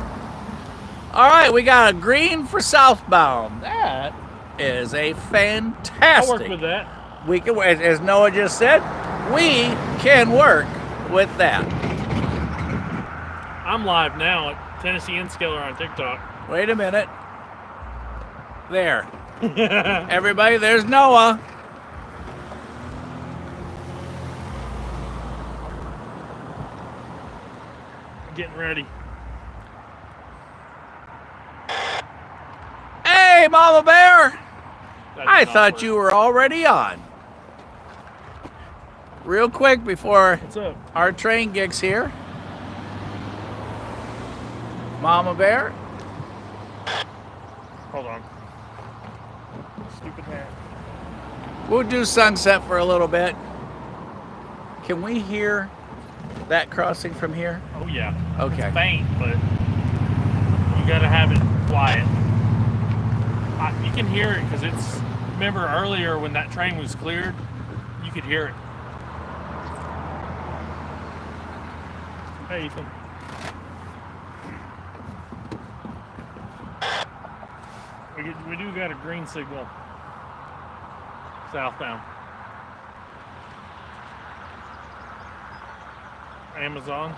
A: All right, we got a green for southbound. That is a fantastic...
B: I'll work with that.
A: We can, as Noah just said, we can work with that.
B: I'm live now at Tennessee Inskiller on TikTok.
A: Wait a minute. There. Everybody, there's Noah.
B: Getting ready.
A: Hey, Mama Bear. I thought
B: work.
A: you were already on. Real quick before
B: What's up?
A: our train gets here. Mama Bear.
B: Hold on. Stupid hat.
A: We'll do sunset for a little bit. Can we hear that crossing from here?
B: Oh yeah.
A: Okay.
B: It's faint, but you gotta have it quiet. You can hear it because it's. Remember earlier when that train was cleared, you could hear it. Hey, Ethan. We do got a green signal southbound. Amazon.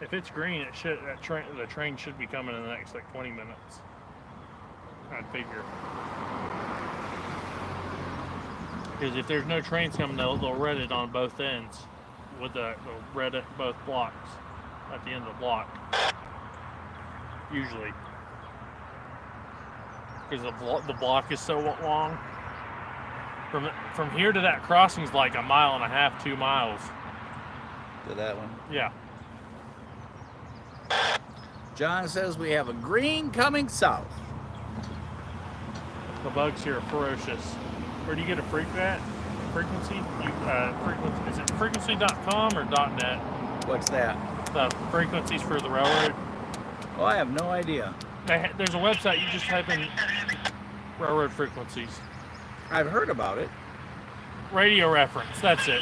B: If it's green, it should the train should be coming in the next like 20 minutes. I'd figure. Because if there's no trains coming, they'll red it on both ends. They'll red it both blocks at the end of the block. Usually. Because the block is so long. From here to that crossing is like 1.5 miles, 2 miles.
A: To that one?
B: Yeah.
A: John says we have a green coming south.
B: The bugs here are ferocious. Where do you get a frequency? Is it frequency.com or .net?
A: What's that?
B: The frequencies for the railroad.
A: Oh, I have no idea.
B: There's a website, you just type in railroad frequencies.
A: I've heard about it.
B: Radio reference, that's it.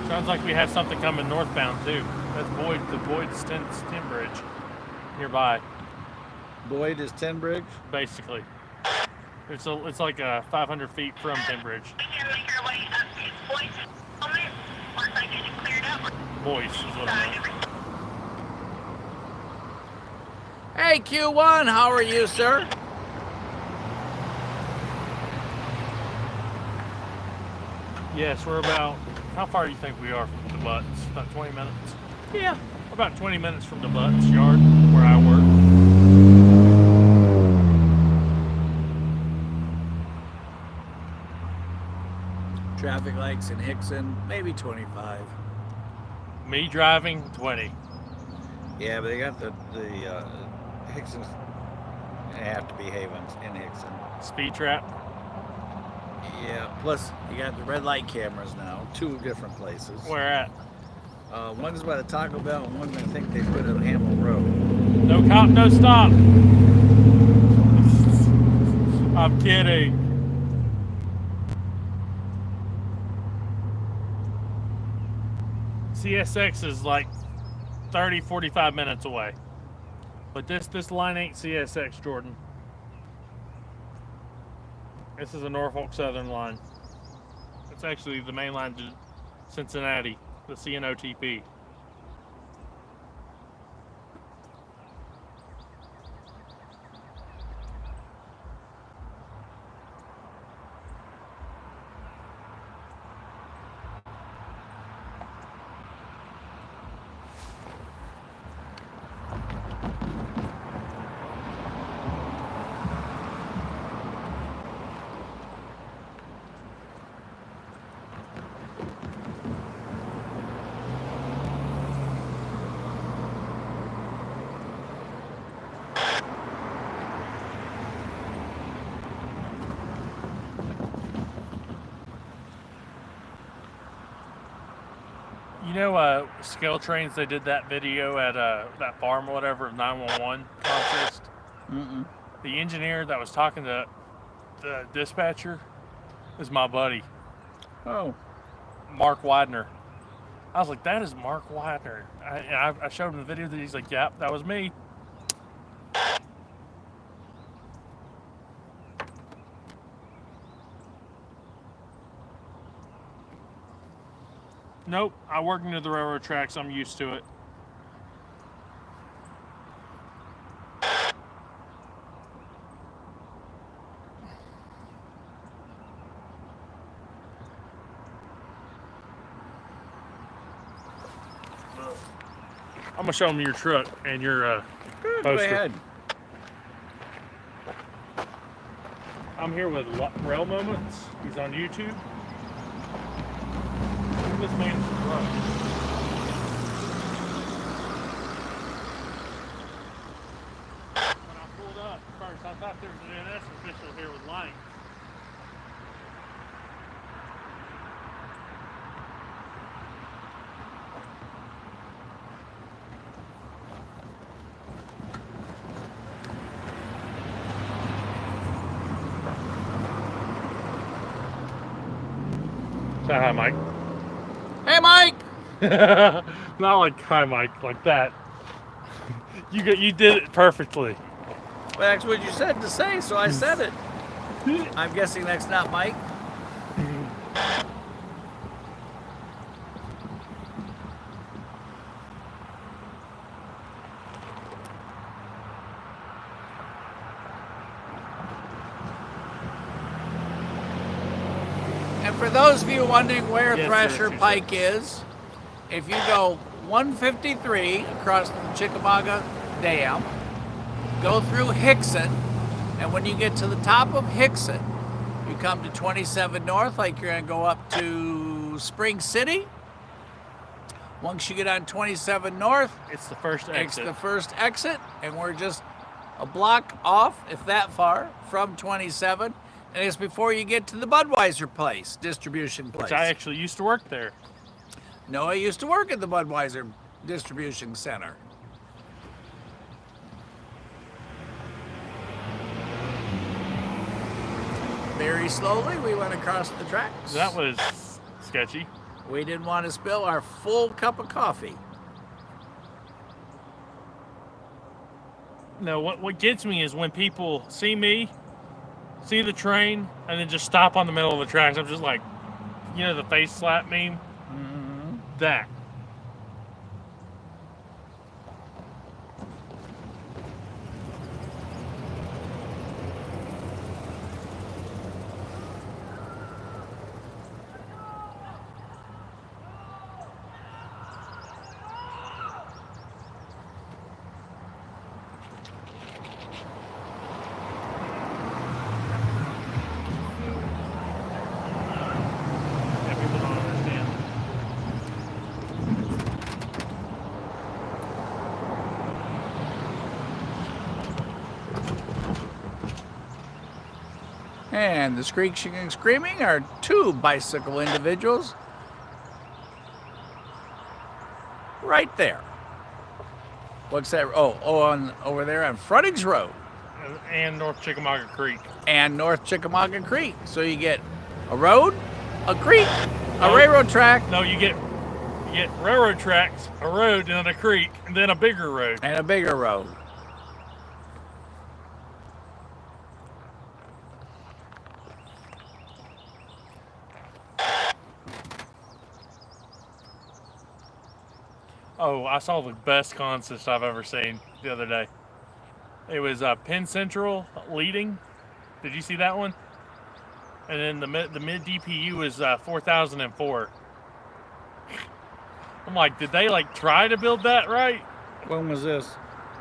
B: Sounds like we have something coming northbound too. That's the Boyd's 10 Bridge nearby.
A: Boyd is 10 Bridge?
B: Basically. It's like 500 feet from 10 Bridge. Boys is what I meant.
A: Hey Q1, how are you, sir?
B: Yes, we're about, how far do you think we are from the Butts? About 20 minutes?
A: Yeah.
B: We're about 20 minutes from the Butts yard where I work.
A: Traffic lights in Hickson, maybe 25.
B: Me driving, 20.
A: Yeah, but they got the Hickson's have to be Havens in Hickson.
B: Speed trap?
A: Yeah, plus you got the red light cameras now, 2 different places.
B: Where at?
A: One's by the Taco Bell and one I think they put on Hamill Road.
B: No cop, no stop. I'm kidding. CSX is like 30, 45 minutes away. But this line ain't CSX, Jordan. This is a Norfolk Southern Line. It's actually the main line to Cincinnati, the CNO TP. You know, Scale Trains, they did that video at that farm or whatever of 911 contest.
A: Mm-mm.
B: The engineer that was talking to the dispatcher is my buddy.
A: Oh.
B: Mark Widener. I was like, that is Mark Widener. I showed him the video, that he's like, yep, that was me. Nope, I work near the railroad tracks. I'm used to it. I'm gonna show them your truck and your
A: Good,
B: poster.
A: go ahead.
B: I'm here with Rail Moments. He's on YouTube. Look at this man's truck. When I pulled up first, I thought there was an NS official here with lights. Say hi, Mike.
A: Hey, Mike!
B: Not like hi, Mike, like that. You did it perfectly.
A: Well, that's what you said to say, so I said it. I'm guessing that's not Mike. And for those of you wondering where
B: Yes,
A: Thrasher
B: sir.
A: Pike is, if you go 153 across the Chickamauga Dam, go through Hickson, and when you get to the top of Hickson, you come to 27 North, like you're going to go up to Spring City. Once you get on 27 North,
B: It's the first exit.
A: it's the first exit, and we're just a block off, if that far, from 27. And it's before you get to the Budweiser place, distribution place.
B: Which I actually used to work there.
A: Noah used to work at the Budweiser distribution center. Very slowly, we went across the tracks.
B: That was sketchy.
A: We didn't want to spill our full cup of coffee.
B: No, what gets me is when people see me, see the train, and then just stop on the middle of the tracks. I'm just like, you know, the face slap meme?
A: Mm-hmm.
B: That. Yeah, people don't understand.
A: And the screeching and screaming are two bicycle individuals right there. What's that? Oh, over there on Frontage Road
B: And North Chickamauga Creek.
A: and North Chickamauga Creek. So you get a road, a creek, a
B: No.
A: railroad track,
B: No, you get railroad tracks, a road, and then a creek, and then a bigger road.
A: and a bigger road.
B: Oh, I saw the best consist I've ever seen the other day. It was Penn Central leading. Did you see that one? And then the mid DPU was 4004. I'm like, did they like try to build that right?
A: When was this?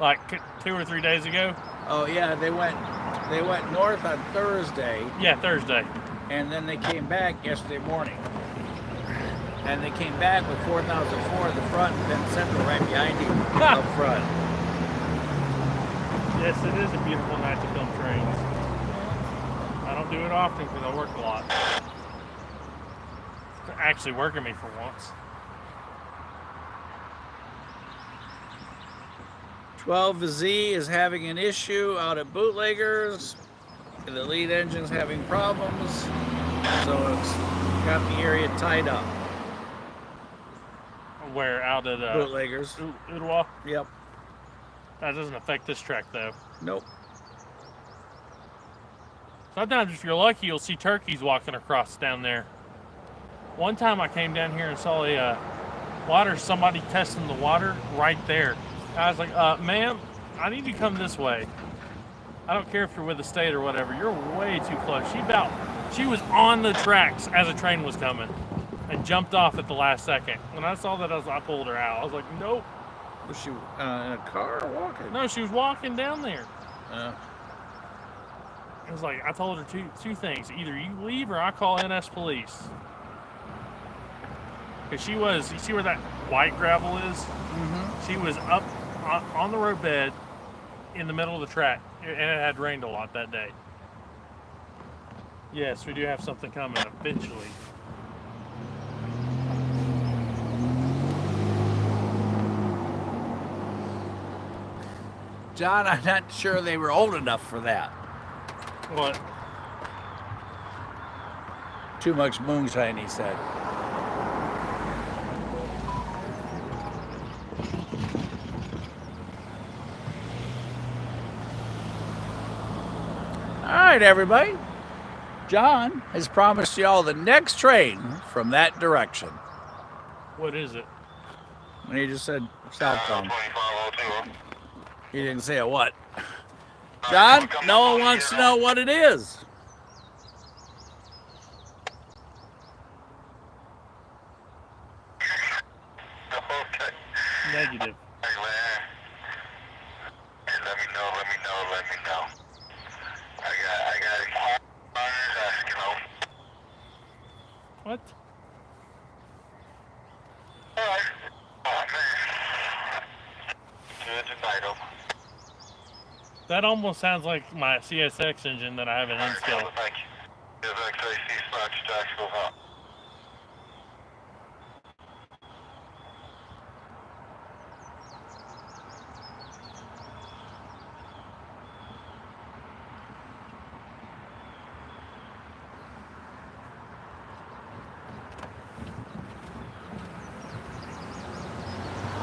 B: Like 2 or 3 days ago?
A: Oh yeah, they went north on Thursday,
B: Yeah, Thursday.
A: and then they came back yesterday morning. And they came back with 4004 at the front and Penn Central right behind you up front.
B: Yes, it is a beautiful night to film trains. I don't do it often because I work a lot. It's actually working me for once.
A: 12Z is having an issue out at Bootleggers. The lead engine's having problems, so it's got the area tied up.
B: Where out at
A: Bootleggers.
B: Ottawa.
A: Yep.
B: That doesn't affect this track though.
A: Nope.
B: Sometimes if you're lucky, you'll see turkeys walking across down there. One time I came down here and saw somebody testing the water right there. I was like, ma'am, I need you to come this way. I don't care if you're with the state or whatever. You're way too close. She was on the tracks as a train was coming and jumped off at the last second. When I saw that, I pulled her out. I was like, nope.
A: Was she in a car or walking?
B: No, she was walking down there.
A: Uh,
B: It was like, I told her two things. Either you leave or I call NS police. Because you see where that white gravel is?
A: mm-hmm.
B: She was up on the roadbed in the middle of the track. And it had rained a lot that day. Yes, we do have something coming eventually.
A: John, I'm not sure they were old enough for that.
B: What?
A: Too much moonshine, he said. All right, everybody. John has promised y'all the next train from that direction.
B: What is it?
A: And he just said southbound. He didn't say a what. John, no one wants to know what it is.
C: Okay.
B: Negative.
C: Let me know. I got it.
B: What?
C: Alright. Oh man. Good tonight,
B: That almost sounds like my CSX engine that I have in N-scale.
C: Thank you. CSX AC tactical hot.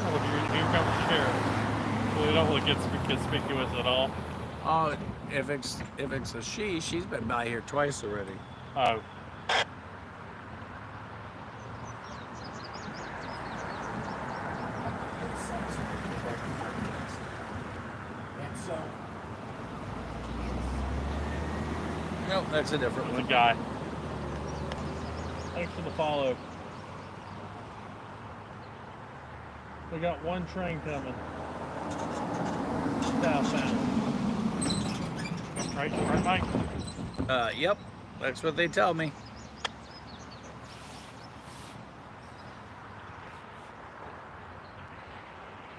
B: Oh, here comes the sheriff. Well, we don't look conspicuous at all.
A: Oh, if it's a she's been by here twice already.
B: Oh.
A: Nope, that's a different
B: The
A: one.
B: guy. Thanks for the follow. We got one train coming. Southbound. Right, Mike?
A: Yep, that's what they tell me.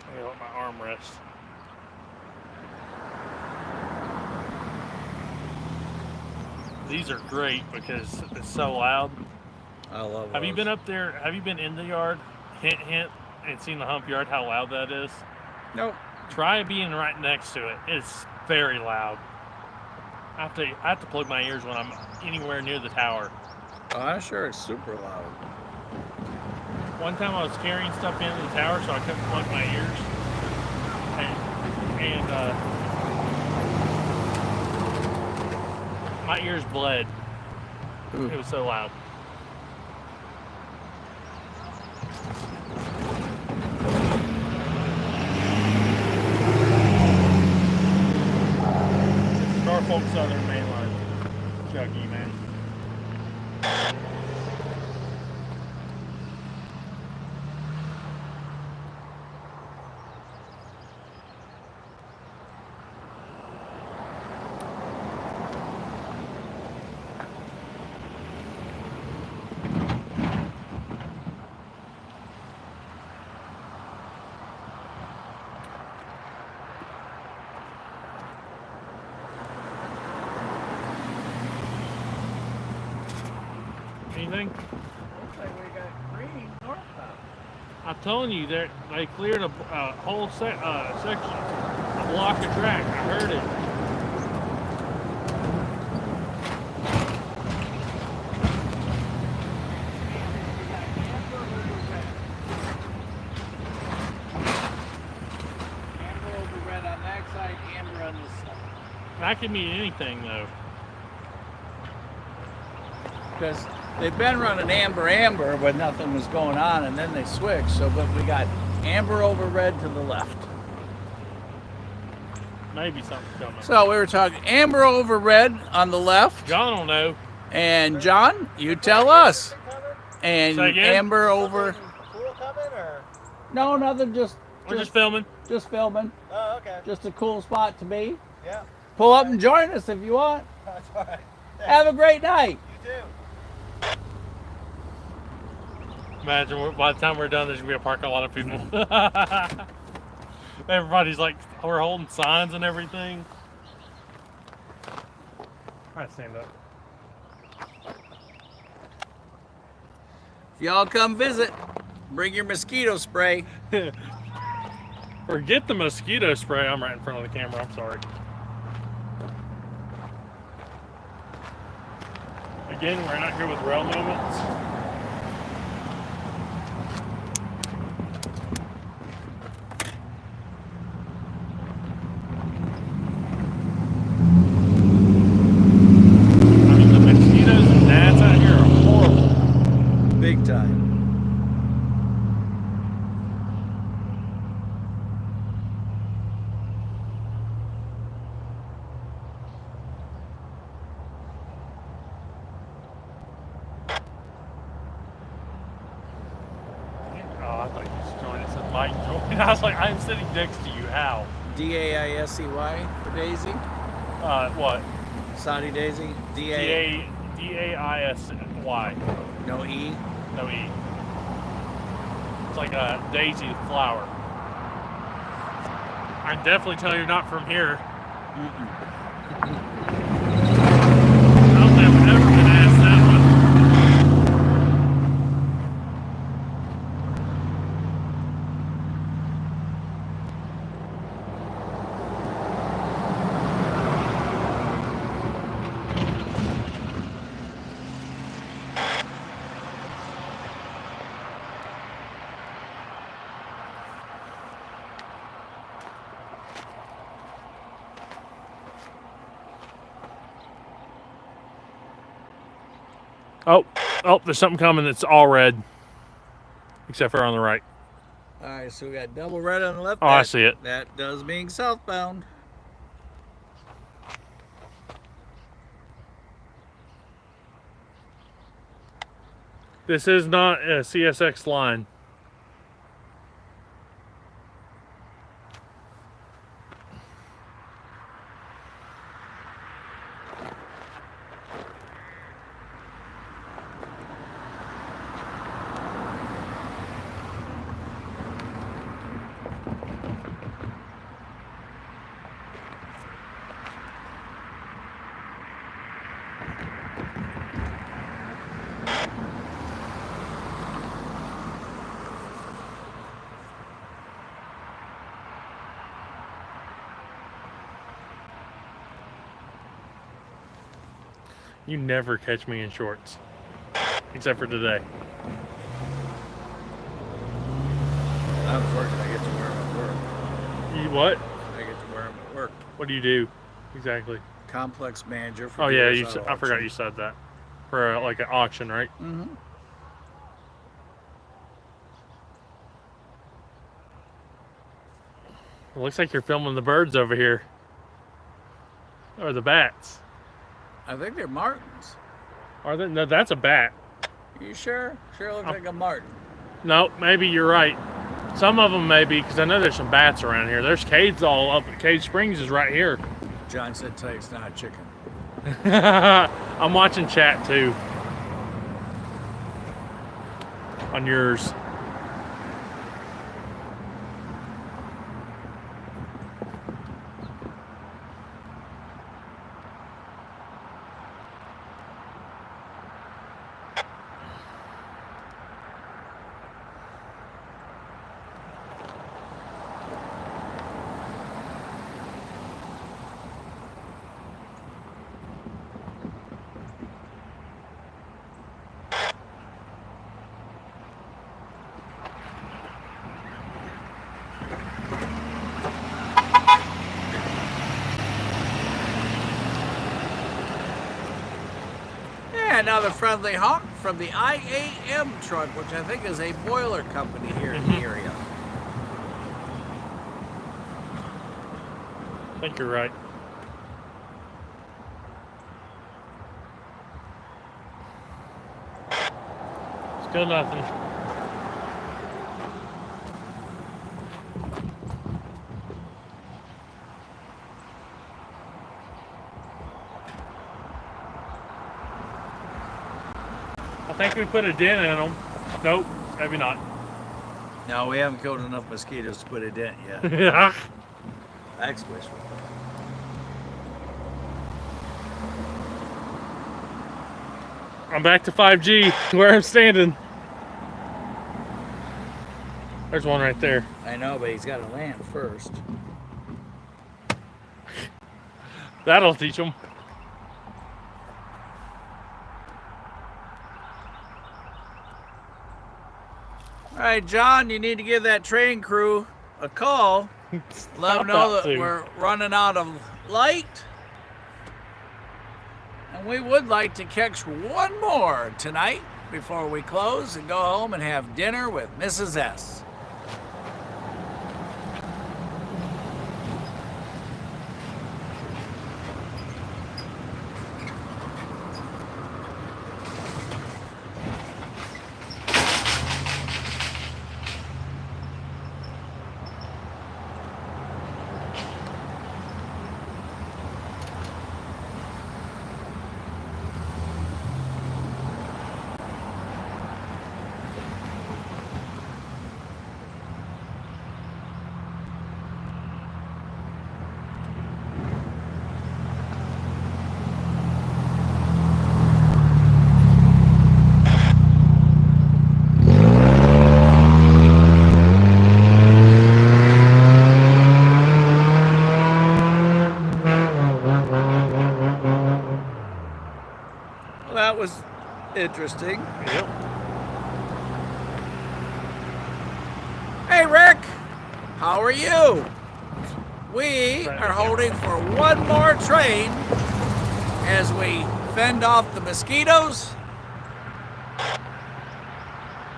B: I'm gonna let my arm rest. These are great because it's so loud.
A: I love
B: Have you
A: those.
B: been up there? Have you been in the yard? Hint, hint, and seen the hump yard, how loud that is?
A: Nope.
B: Try being right next to it. It's very loud. I have to plug my ears when I'm anywhere near the tower.
A: Oh, I'm sure it's super loud.
B: One time I was carrying stuff into the tower, so I couldn't plug my ears. And my ears bled.
A: Ooh.
B: It was so loud. Norfolk Southern Line. Chucky, man. Anything?
A: Looks like we got green northbound.
B: I'm telling you, they cleared a whole section, a block of track. I heard it.
A: Amber over red on that side, amber on this side.
B: That could mean anything, though.
A: Because they've been running amber when nothing was going on, and then they switched. So, but we got amber over red to the left.
B: Maybe something's coming.
A: So we were talking amber over red on the left,
B: John don't know.
A: and John, you tell us. And
B: Say again?
A: amber over.
D: Cool coming or?
A: No, nothing. Just
B: We're just filming.
A: just filming.
D: Oh, okay.
A: Just a cool spot to be.
D: Yeah,
A: Pull up and join us if you want.
D: that's all right.
A: Have a great night.
D: You too.
B: Imagine by the time we're done, there's gonna be a parking lot of people. Everybody's like, we're holding signs and everything. All right, stand up.
A: If y'all come visit, bring your mosquito spray.
B: Forget the mosquito spray. I'm right in front of the camera. I'm sorry. Again, we're not here with rail movements. Mike joined. I was like, I'm sitting next to you. How?
A: D-A-I-S-E-Y for Daisy.
B: What?
A: Saudi Daisy.
B: D-A-I-S-Y.
A: No E.
B: No E. It's like a daisy flower. I can definitely tell you're not from here. I don't think I've ever been asked that one. Oh, there's something coming that's all red. Except for on the right.
A: All right, so we got double red on the left.
B: Oh, I see it.
A: That does mean southbound.
B: This is not a CSX line. You never catch me in shorts. Except for today.
A: Unfortunately, I get to wear them at work.
B: You what?
A: I get to wear them at work.
B: What do you do? Exactly.
A: Complex manager for
B: Oh yeah,
A: dealers
B: you.
A: auto
B: I forgot
A: auction.
B: you said that. For like an auction, right?
A: Mm-hmm.
B: It looks like you're filming the birds over here. Or the bats.
A: I think they're martins.
B: Are they? No, that's a bat.
A: You sure? Sure looks like a martin.
B: No, maybe you're right. Some of them maybe, because I know there's some bats around here. There's Cade's all up. Cade Springs is right here.
A: John said, "Tell you it's not a chicken."
B: I'm watching chat too. On yours.
A: Another friendly honk from the IAM truck, which I think is a boiler company here in the area.
B: I think you're right. Still nothing. I think we put a dent in them. Nope, maybe not.
A: No, we haven't killed enough mosquitoes to put a dent yet.
B: Yeah.
A: That's wishful.
B: I'm back to 5G, where I'm standing. There's one right there.
A: I know, but he's got to land first.
B: That'll teach them.
A: All right, John, you need to give that train crew a call. Let them know that we're running out of light. And we would like to catch one more tonight before we close and go home and have dinner with Mrs. S. interesting.
B: Yep.
A: Hey, Rick, how are you? We are holding for one more train as we fend off the mosquitoes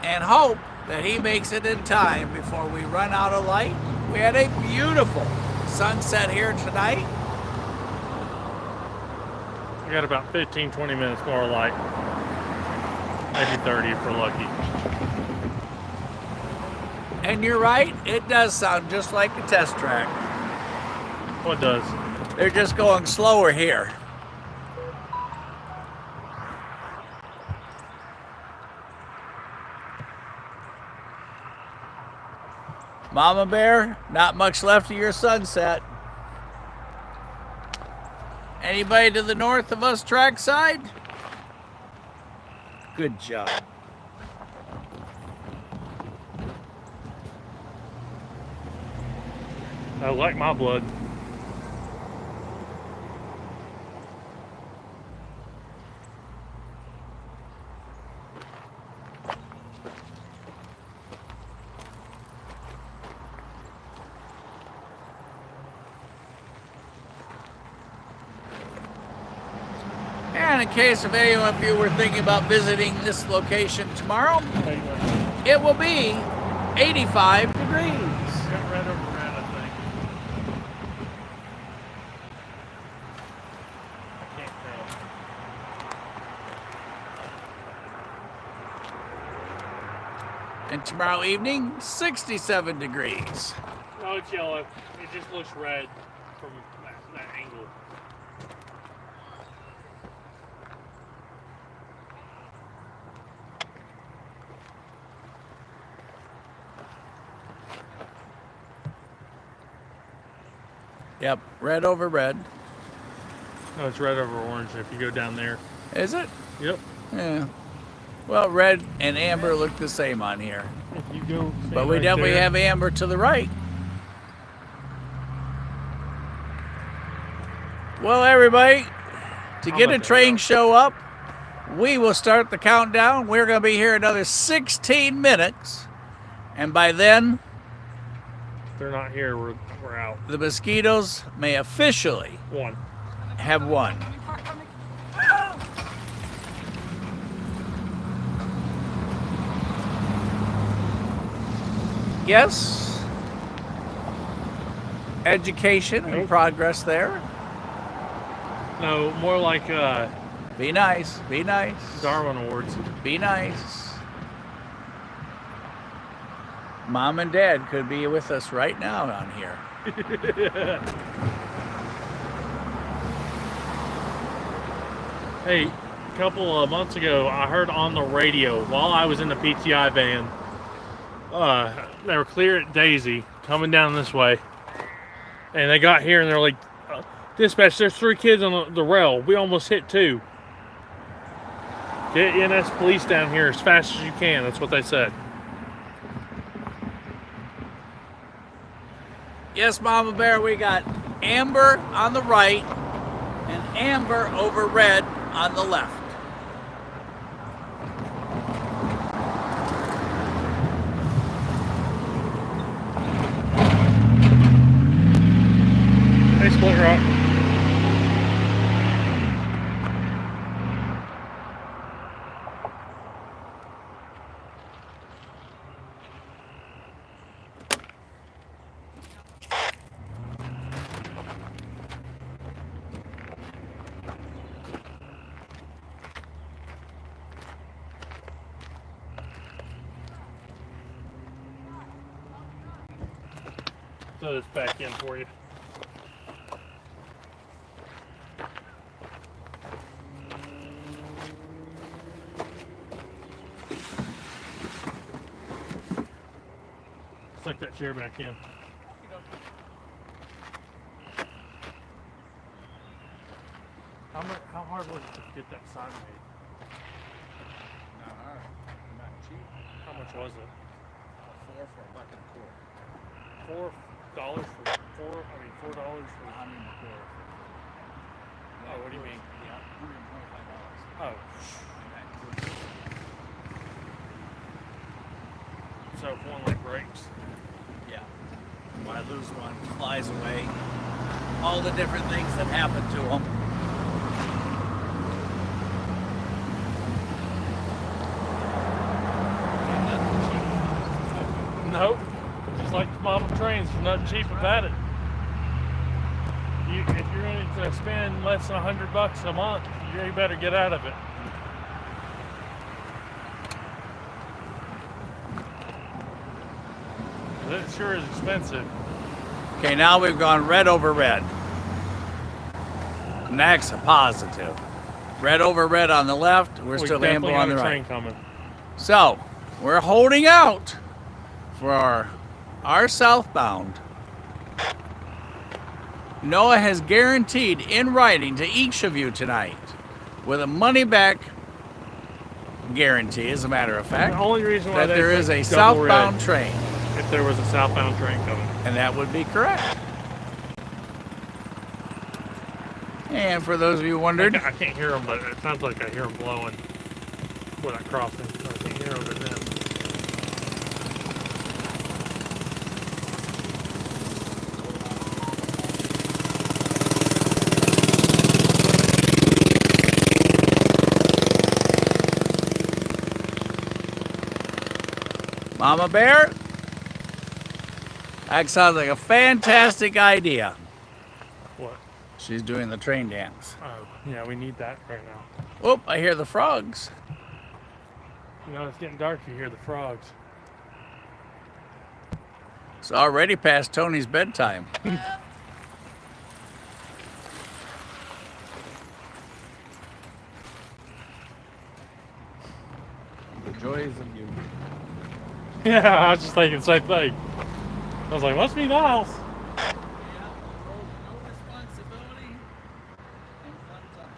A: and hope that he makes it in time before we run out of light. We had a beautiful sunset here tonight.
B: We got about 15, 20 minutes more light. Maybe 30 if we're lucky.
A: And you're right, it does sound just like the test track.
B: What does?
A: They're just going slower here. Mama Bear, not much left of your sunset. Anybody to the north of us trackside? Good job.
B: I like my blood.
A: And in case of any of you were thinking about visiting this location tomorrow, it will be 85 degrees.
B: Got red over red, I think. I can't tell.
A: And tomorrow evening, 67 degrees.
B: No, it's yellow. It just looks red from that angle.
A: Yep, red over red.
B: No, it's red over orange if you go down there.
A: Is it?
B: Yep.
A: Yeah. Well, red and amber look the same on here.
B: If you go,
A: But we
B: right
A: definitely
B: there,
A: have amber to the right. Well, everybody, to get a train show up, we will start the countdown. We're going to be here another 16 minutes. And by then,
B: if they're not here, we're out.
A: the mosquitoes may officially
B: One.
A: have won. Yes. Education and progress there.
B: No, more like
A: Be nice. Be nice.
B: Darwin Awards.
A: Be nice. Mom and Dad could be with us right now on here.
B: Hey, a couple of months ago, I heard on the radio while I was in the PTI van, they were clear at Daisy, coming down this way, and they got here and they're like, dispatch, there's 3 kids on the rail. We almost hit 2. Get ENS police down here as fast as you can. That's what they said.
A: Yes, Mama Bear, we got amber on the right and amber over red on the left.
B: Hey, Split Rock. Throw this back in for you. Suck that chair back in. How hard was it to get that sign made?
A: Not hard, not cheap.
B: How much was it?
A: $4 for $1.25.
B: $4 for $4 for
A: $1.25.
B: Oh, what do you mean?
A: Yeah, $125.
B: Oh.
A: And that includes
B: so if one like breaks.
A: Yeah. Why lose one, flies away. All the different things that happen to them.
B: Nope. Just like the model trains, there's nothing cheap about it. If you're going to spend less than $100 a month, you better get out of it. It sure is expensive.
A: Okay, now we've gone red over red. Next, a positive. Red over red on the left. We're still amble on the right.
B: Train coming.
A: So, we're holding out for our southbound. Noah has guaranteed in writing to each of you tonight with a money back guarantee, as a matter of fact,
B: The only reason why
A: that there is a
B: double
A: southbound
B: red,
A: train.
B: if there was a southbound train coming.
A: And that would be correct. And for those of you who wondered,
B: I can't hear them, but it sounds like I hear them blowing when I'm crossing. So I can't hear them in them.
A: Mama Bear, that sounds like a fantastic idea.
B: What?
A: She's doing the train dance.
B: Oh, yeah, we need that right now.
A: Oop, I hear the frogs.
B: You know, it's getting dark, you hear the frogs.
A: It's already past Tony's bedtime. The joys of you.
B: Yeah, I was just thinking the same thing. I was like, must be nice.
A: No responsibility and fun time.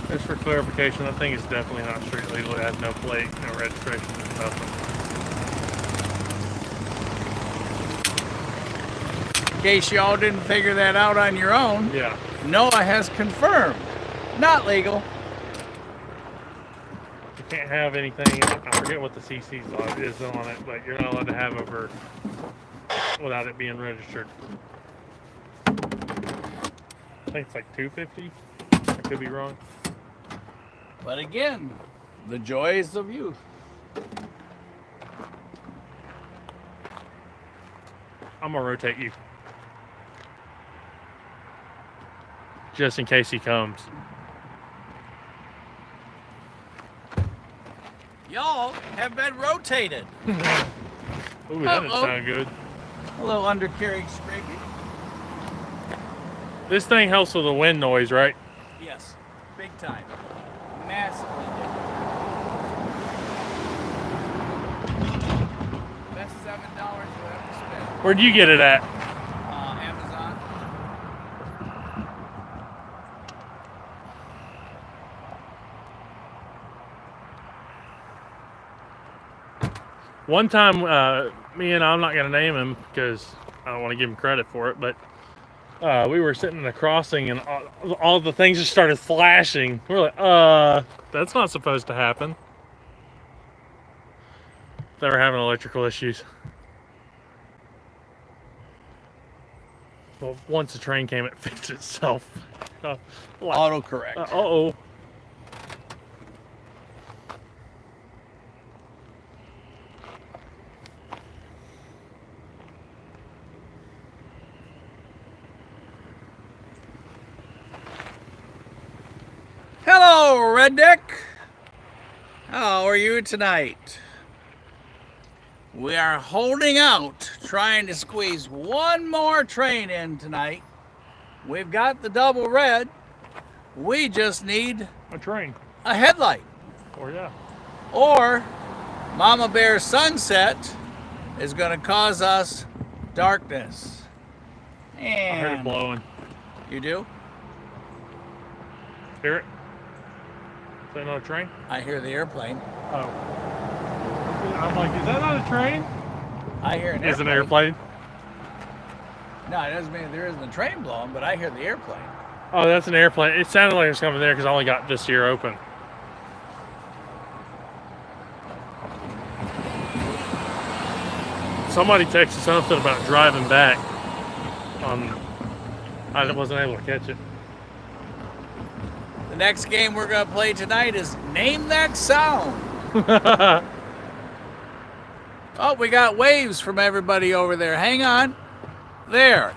B: Just for clarification, that thing is definitely not street legal. It has no plate, no registration, nothing.
A: In case y'all didn't figure that out on your own,
B: Yeah.
A: Noah has confirmed. Not legal.
B: You can't have anything, I forget what the CC law is on it, but you're not allowed to have over without it being registered. I think it's like $250. I could be wrong.
A: But again, the joys of youth.
B: I'm gonna rotate you. Just in case he comes.
A: Y'all have been rotated.
B: Ooh, that didn't
A: Uh-oh.
B: sound good.
A: A little undercarriage scraping.
B: This thing helps with the wind noise, right?
A: Yes, big time. Massively different. Best $7 you'll ever spend.
B: Where'd you get it at?
A: Amazon.
B: One time, me and I'm not gonna name him because I don't want to give him credit for it, but we were sitting in a crossing and all the things just started flashing. We're like, that's not supposed to happen. They were having electrical issues. Well, once the train came, it fixed itself.
A: Autocorrect.
B: Uh-oh.
A: Hello, Redneck. How are you tonight? We are holding out, trying to squeeze one more train in tonight. We've got the double red. We just need
B: A train.
A: a headlight.
B: Or yeah.
A: Or Mama Bear's sunset is going to cause us darkness.
B: I heard it
A: And
B: blowing.
A: you do?
B: Hear it? Is that another train?
A: I hear the airplane.
B: Oh. I'm like, is that not a train?
A: I hear an
B: It's
A: airplane.
B: an airplane.
A: No, it doesn't mean there isn't a train blowing, but I hear the airplane.
B: Oh, that's an airplane. It sounded like it was coming there because I only got this here open. Somebody texted something about driving back. I wasn't able to catch it.
A: The next game we're going to play tonight is Name That Sound. Oh, we got waves from everybody over there. Hang on. There.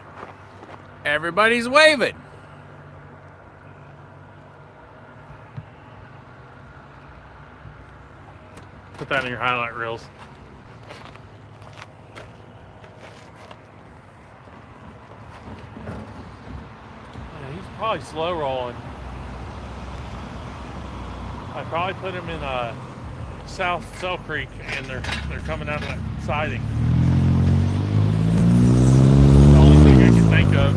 A: Everybody's waving.
B: Put that in your highlight reels. Yeah, he's probably slow rolling. I probably put him in South Cell Creek, and they're coming out of that siding. The only thing I can think of.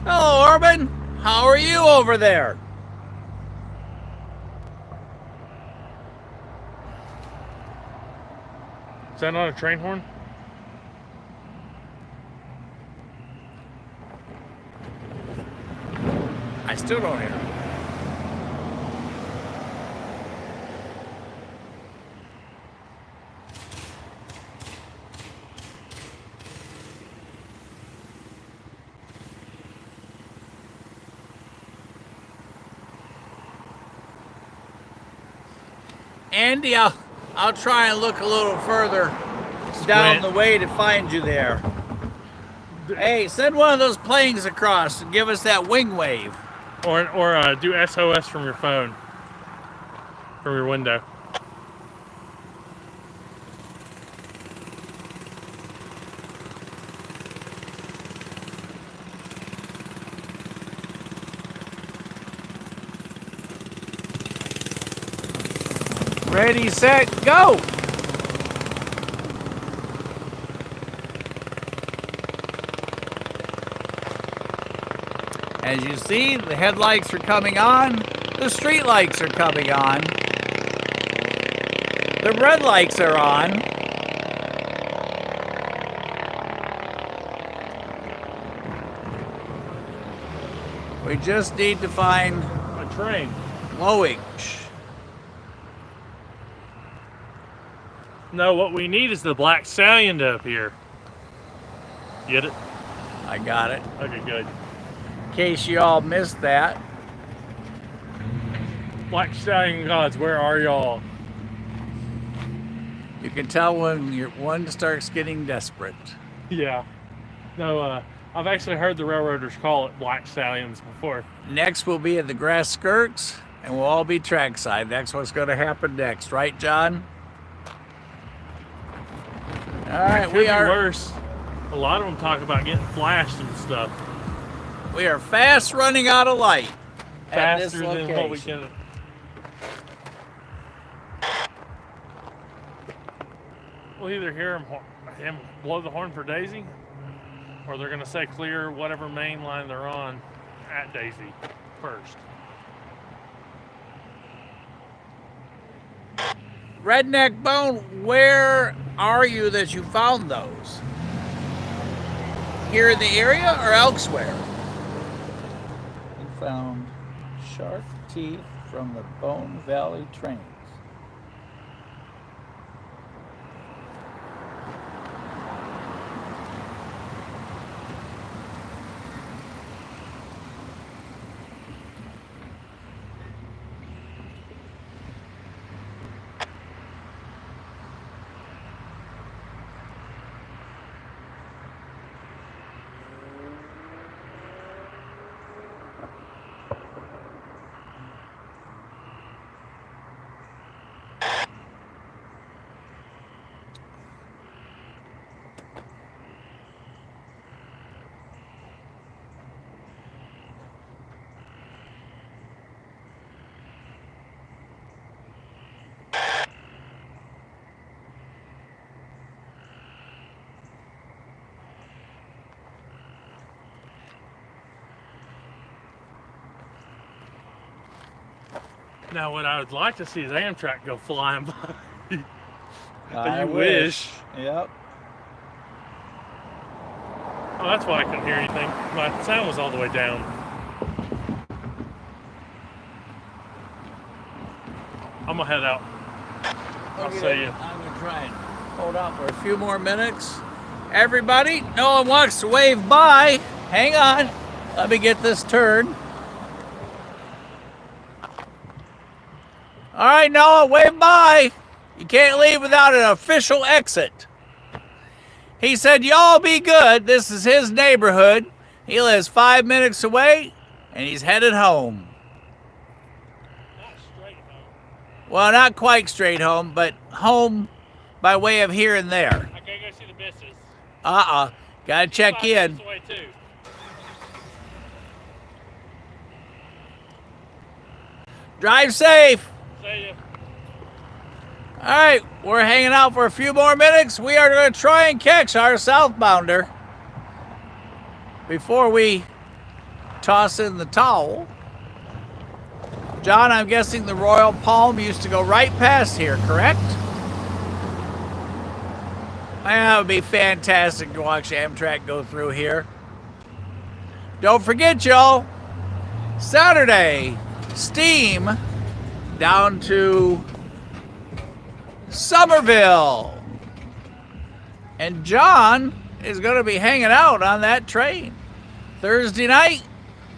A: Hello, Urban. How are you over there?
B: Is that not a train horn?
A: I still don't hear it. Andy, I'll try and look a little further down the way to find you there. Hey, send one of those planes across and give us that wing wave.
B: Or do SOS from your phone, from your window.
A: Ready, set, go! As you see, the headlights are coming on, the street lights are coming on, the red lights are on. We just need to find
B: A train.
A: Lowick.
B: No, what we need is the black stallion to appear. Get it?
A: I got it.
B: Okay, good.
A: In case you all missed that.
B: Black stallion gods, where are y'all?
A: You can tell when one starts getting desperate.
B: Yeah. No, I've actually heard the railroaders call it black stallions before.
A: Next we'll be at the grass skirts, and we'll all be trackside. That's what's going to happen next, right, John? All right,
B: Could be worse. A lot of them talk about getting flashed and stuff.
A: We are fast running out of light at this
B: Faster
A: location.
B: than what we can. We'll either hear him blow the horn for Daisy, or they're going to say clear whatever main line they're on at Daisy first.
A: Redneck Bone, where are you that you found those? Here in the area or elsewhere? We found shark teeth from the Bone Valley trains.
B: Now, what I would like to see is Amtrak go flying by.
A: I
B: You wish.
A: Yep.
B: Oh, that's why I couldn't hear anything. My sound was all the way down. I'm gonna head out. I'll see you.
A: I'm gonna try and hold out for a few more minutes. Everybody, no one wants to wave bye. Hang on. Let me get this turn. All right, Noah, wave bye. You can't leave without an official exit. He said, y'all be good. This is his neighborhood. He lives 5 minutes away, and he's headed home.
B: Not straight home.
A: Well, not quite straight home, but home by way of here and there.
B: I gotta go see the missus.
A: Gotta check
B: 5
A: in.
B: minutes away too.
A: Drive safe.
B: See ya.
A: All right, we're hanging out for a few more minutes. We are going to try and catch our southbounder before we toss in the towel. John, I'm guessing the Royal Palm used to go right past here, correct? That would be fantastic to watch Amtrak go through here. Don't forget, y'all, Saturday, Steam down to Somerville. And John is going to be hanging out on that train. Thursday night,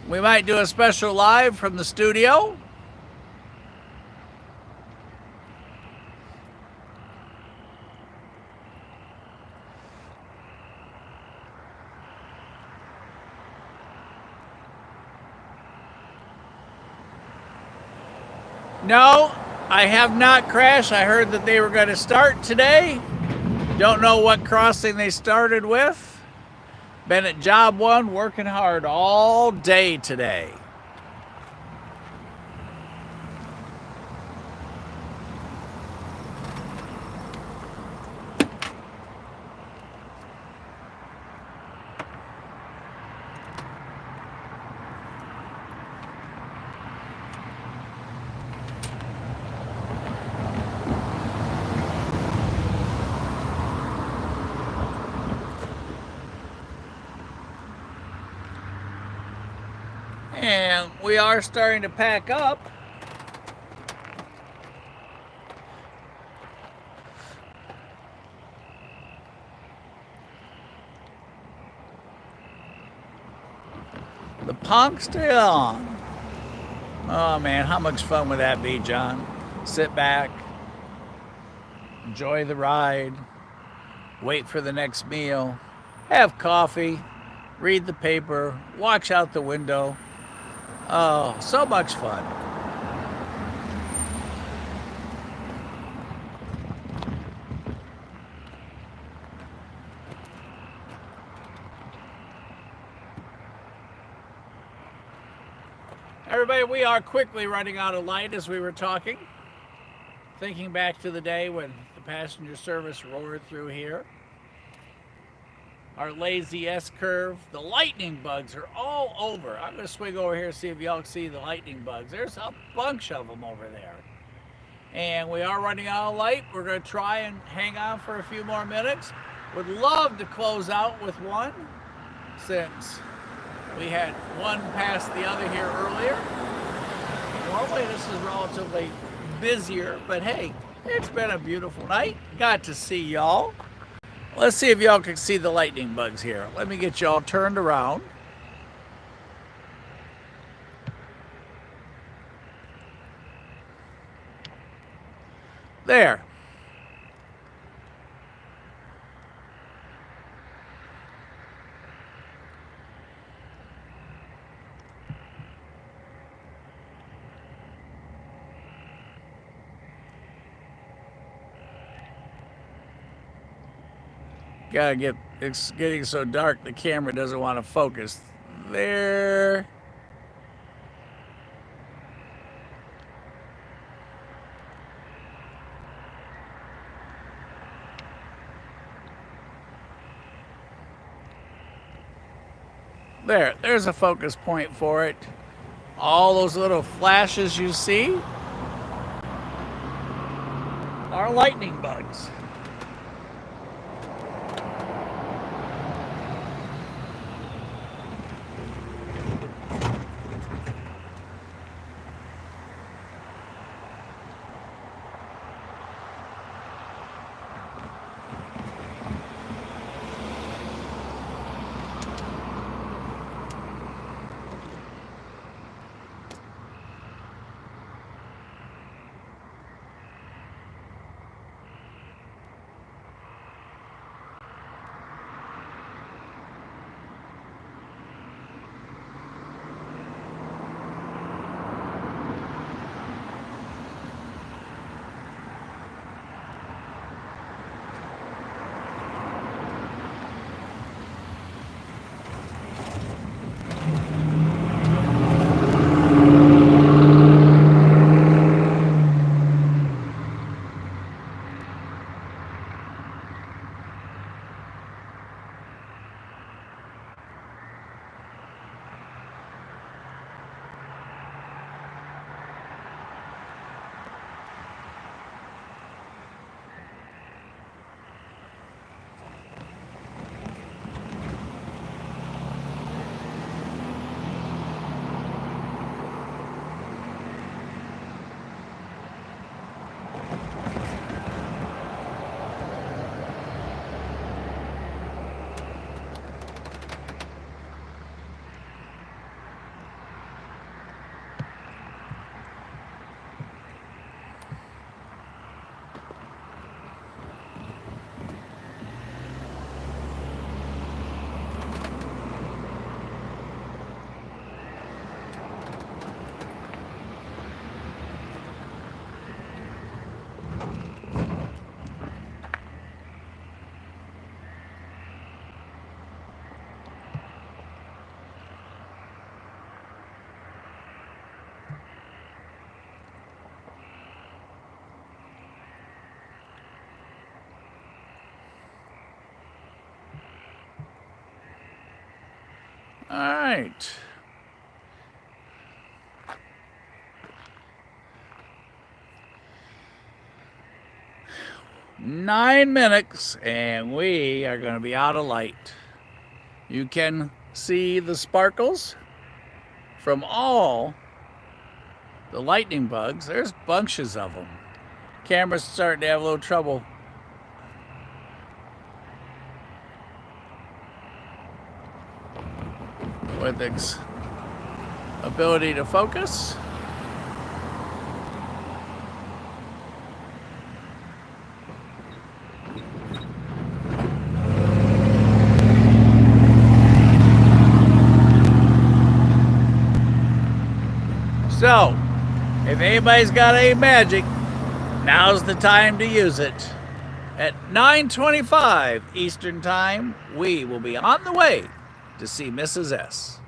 A: we might do a special live from the studio. No, I have not crashed. I heard that they were going to start today. Don't know what crossing they started with. Been at job one, working hard all day today. And we are starting to pack up. The punk's still on. Oh man, how much fun would that be, John? Sit back, enjoy the ride, wait for the next meal, have coffee, read the paper, watch out the window. Oh, so much fun. Everybody, we are quickly running out of light as we were talking. Thinking back to the day when the passenger service roared through here. Our lazy S-curve. The lightning bugs are all over. I'm going to swing over here and see if y'all can see the lightning bugs. There's a bunch of them over there. And we are running out of light. We're going to try and hang on for a few more minutes. Would love to close out with one, since we had one past the other here earlier. Normally this is relatively busier, but hey, it's been a beautiful night. Got to see y'all. Let's see if y'all can see the lightning bugs here. Let me get y'all turned around. There. It's getting so dark the camera doesn't want to focus. There. There's a focus point for it. All those little flashes you see our lightning bugs. All right. Nine minutes, and we are going to be out of light. You can see the sparkles from all the lightning bugs. There's bunches of them. Camera's starting to have a little trouble. With its ability to focus. So, if anybody's got any magic, now's the time to use it. At 9:25 Eastern Time, we will be on the way to see Mrs. S.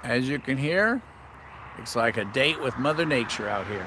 A: As you can hear, it's like a date with Mother Nature out here.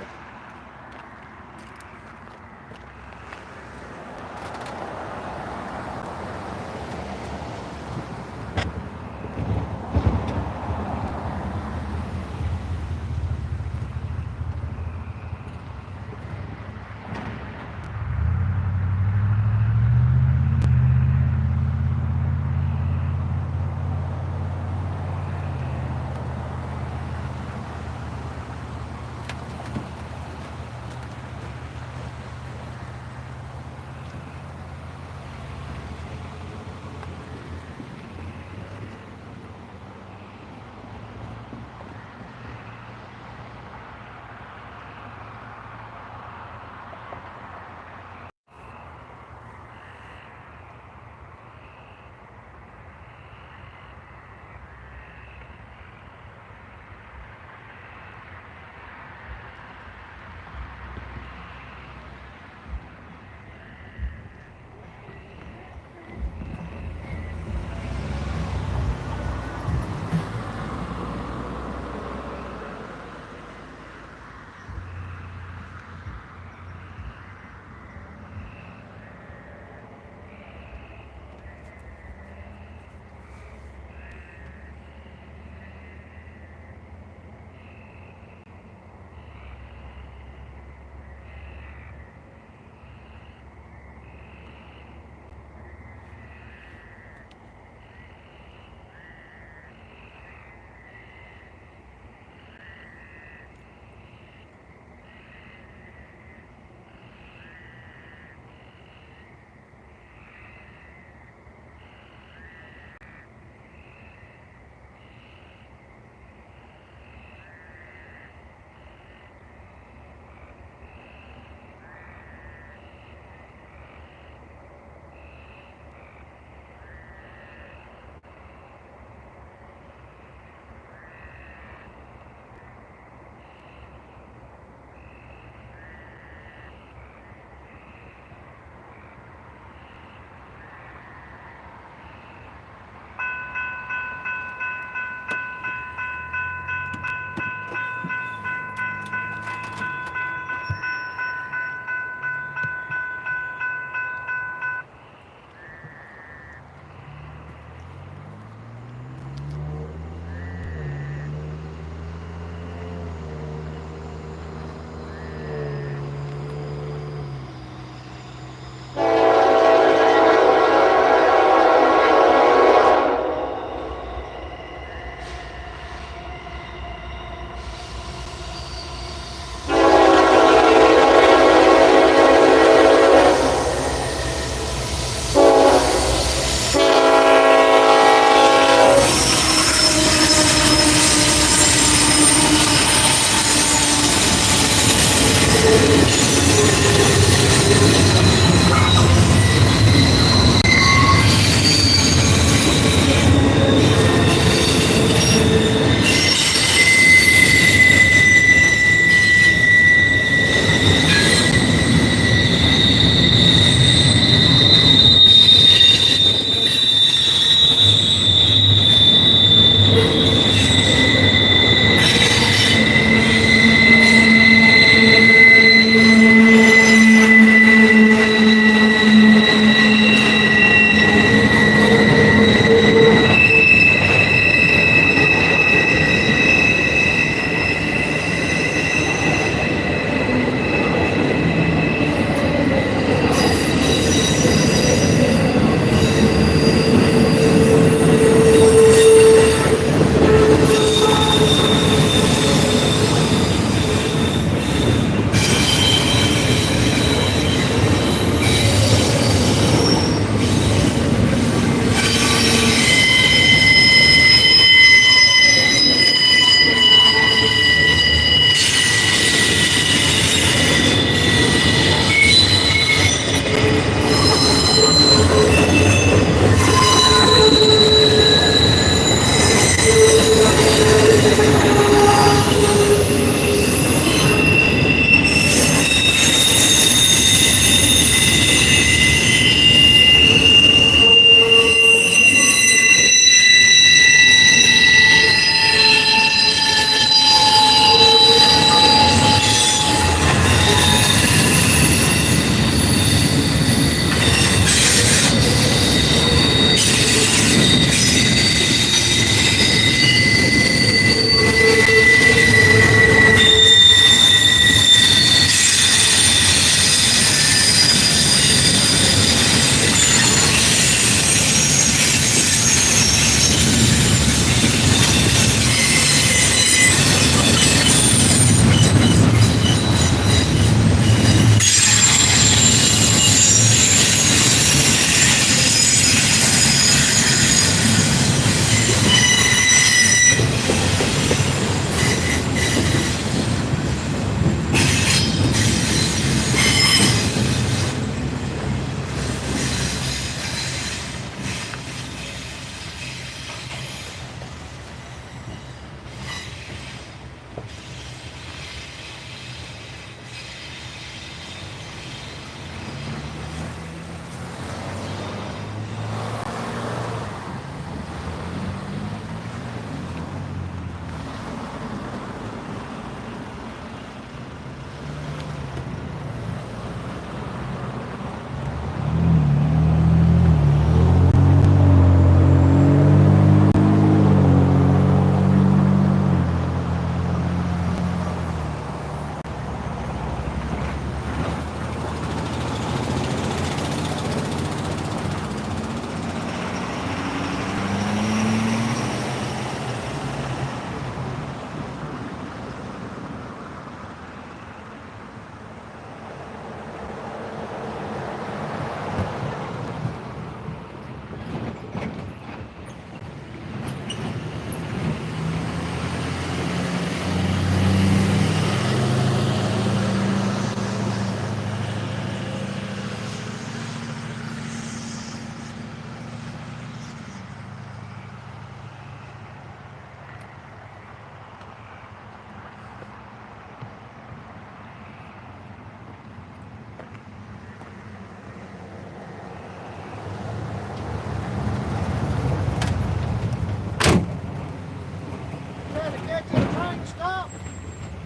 D: trying to catch you, trying to stop.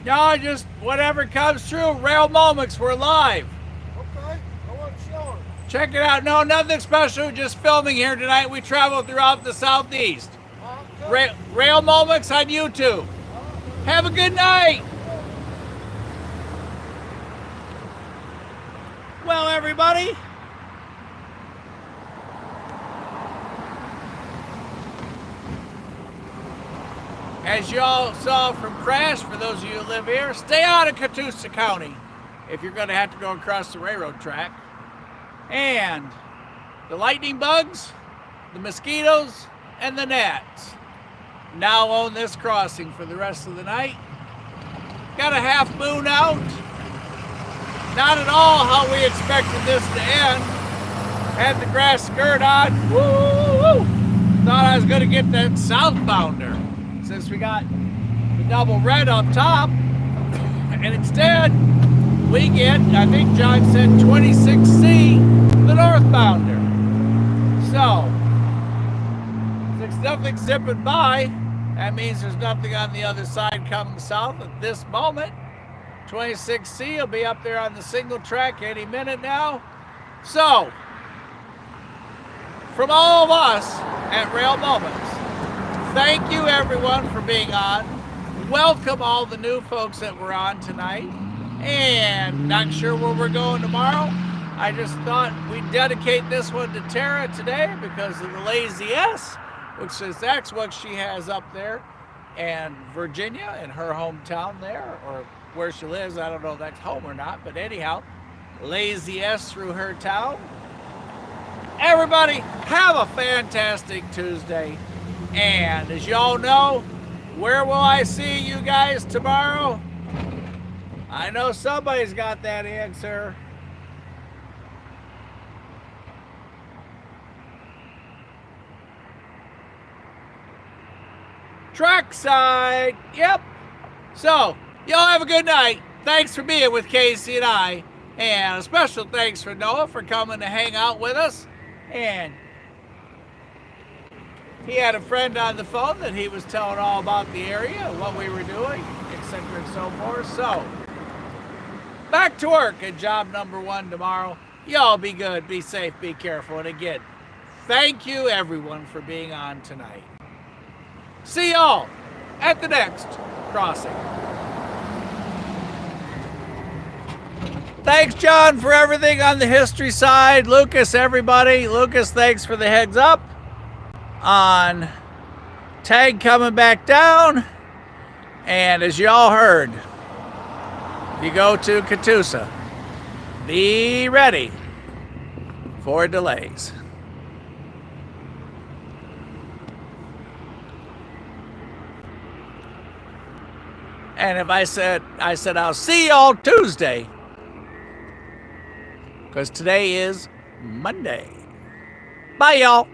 A: No, just whatever comes through. Rail Moments, we're live.
D: Okay, I wasn't sure.
A: Check it out. No, nothing special. Just filming here tonight. We travel throughout the Southeast.
D: Good.
A: Rail Moments on YouTube. Have a good night. Well, everybody, as you all saw from Crash, for those of you who live here, stay out of Catoosa County if you're going to have to go across the railroad track. And the lightning bugs, the mosquitoes, and the gnats now own this crossing for the rest of the night. Got a half moon out. Not at all how we expected this to end. Had the grass skirt on. Woo! Thought I was going to get that southbounder since we got the double red up top. And instead, we get, I think John said 26C, the northbounder. So, since nothing's zipping by, that means there's nothing on the other side coming south at this moment. 26C will be up there on the single track any minute now. So, from all of us at Rail Moments, thank you everyone for being on. Welcome all the new folks that were on tonight. And not sure where we're going tomorrow. I just thought we'd dedicate this one to Tara today because of the Lazy S, which is that's what she has up there. And Virginia in her hometown there, or where she lives. I don't know if that's home or not, but anyhow, Lazy S through her town. Everybody, have a fantastic Tuesday. And as y'all know, where will I see you guys tomorrow? I know somebody's got that answer. Trackside. Yep. So, y'all have a good night. Thanks for being with Casey and I. And a special thanks for Noah for coming to hang out with us. And he had a friend on the phone that he was telling all about the area, what we were doing, etc. and so forth. So, back to work at job number 1 tomorrow. Y'all be good, be safe, be careful. And again, thank you everyone for being on tonight. See y'all at the next crossing. Thanks, John, for everything on the history side. Lucas, everybody. Lucas, thanks for the heads up on tag coming back down. And as you all heard, if you go to Catoosa, be ready for delays. And if I said I'll see y'all Tuesday, because today is Monday. Bye, y'all.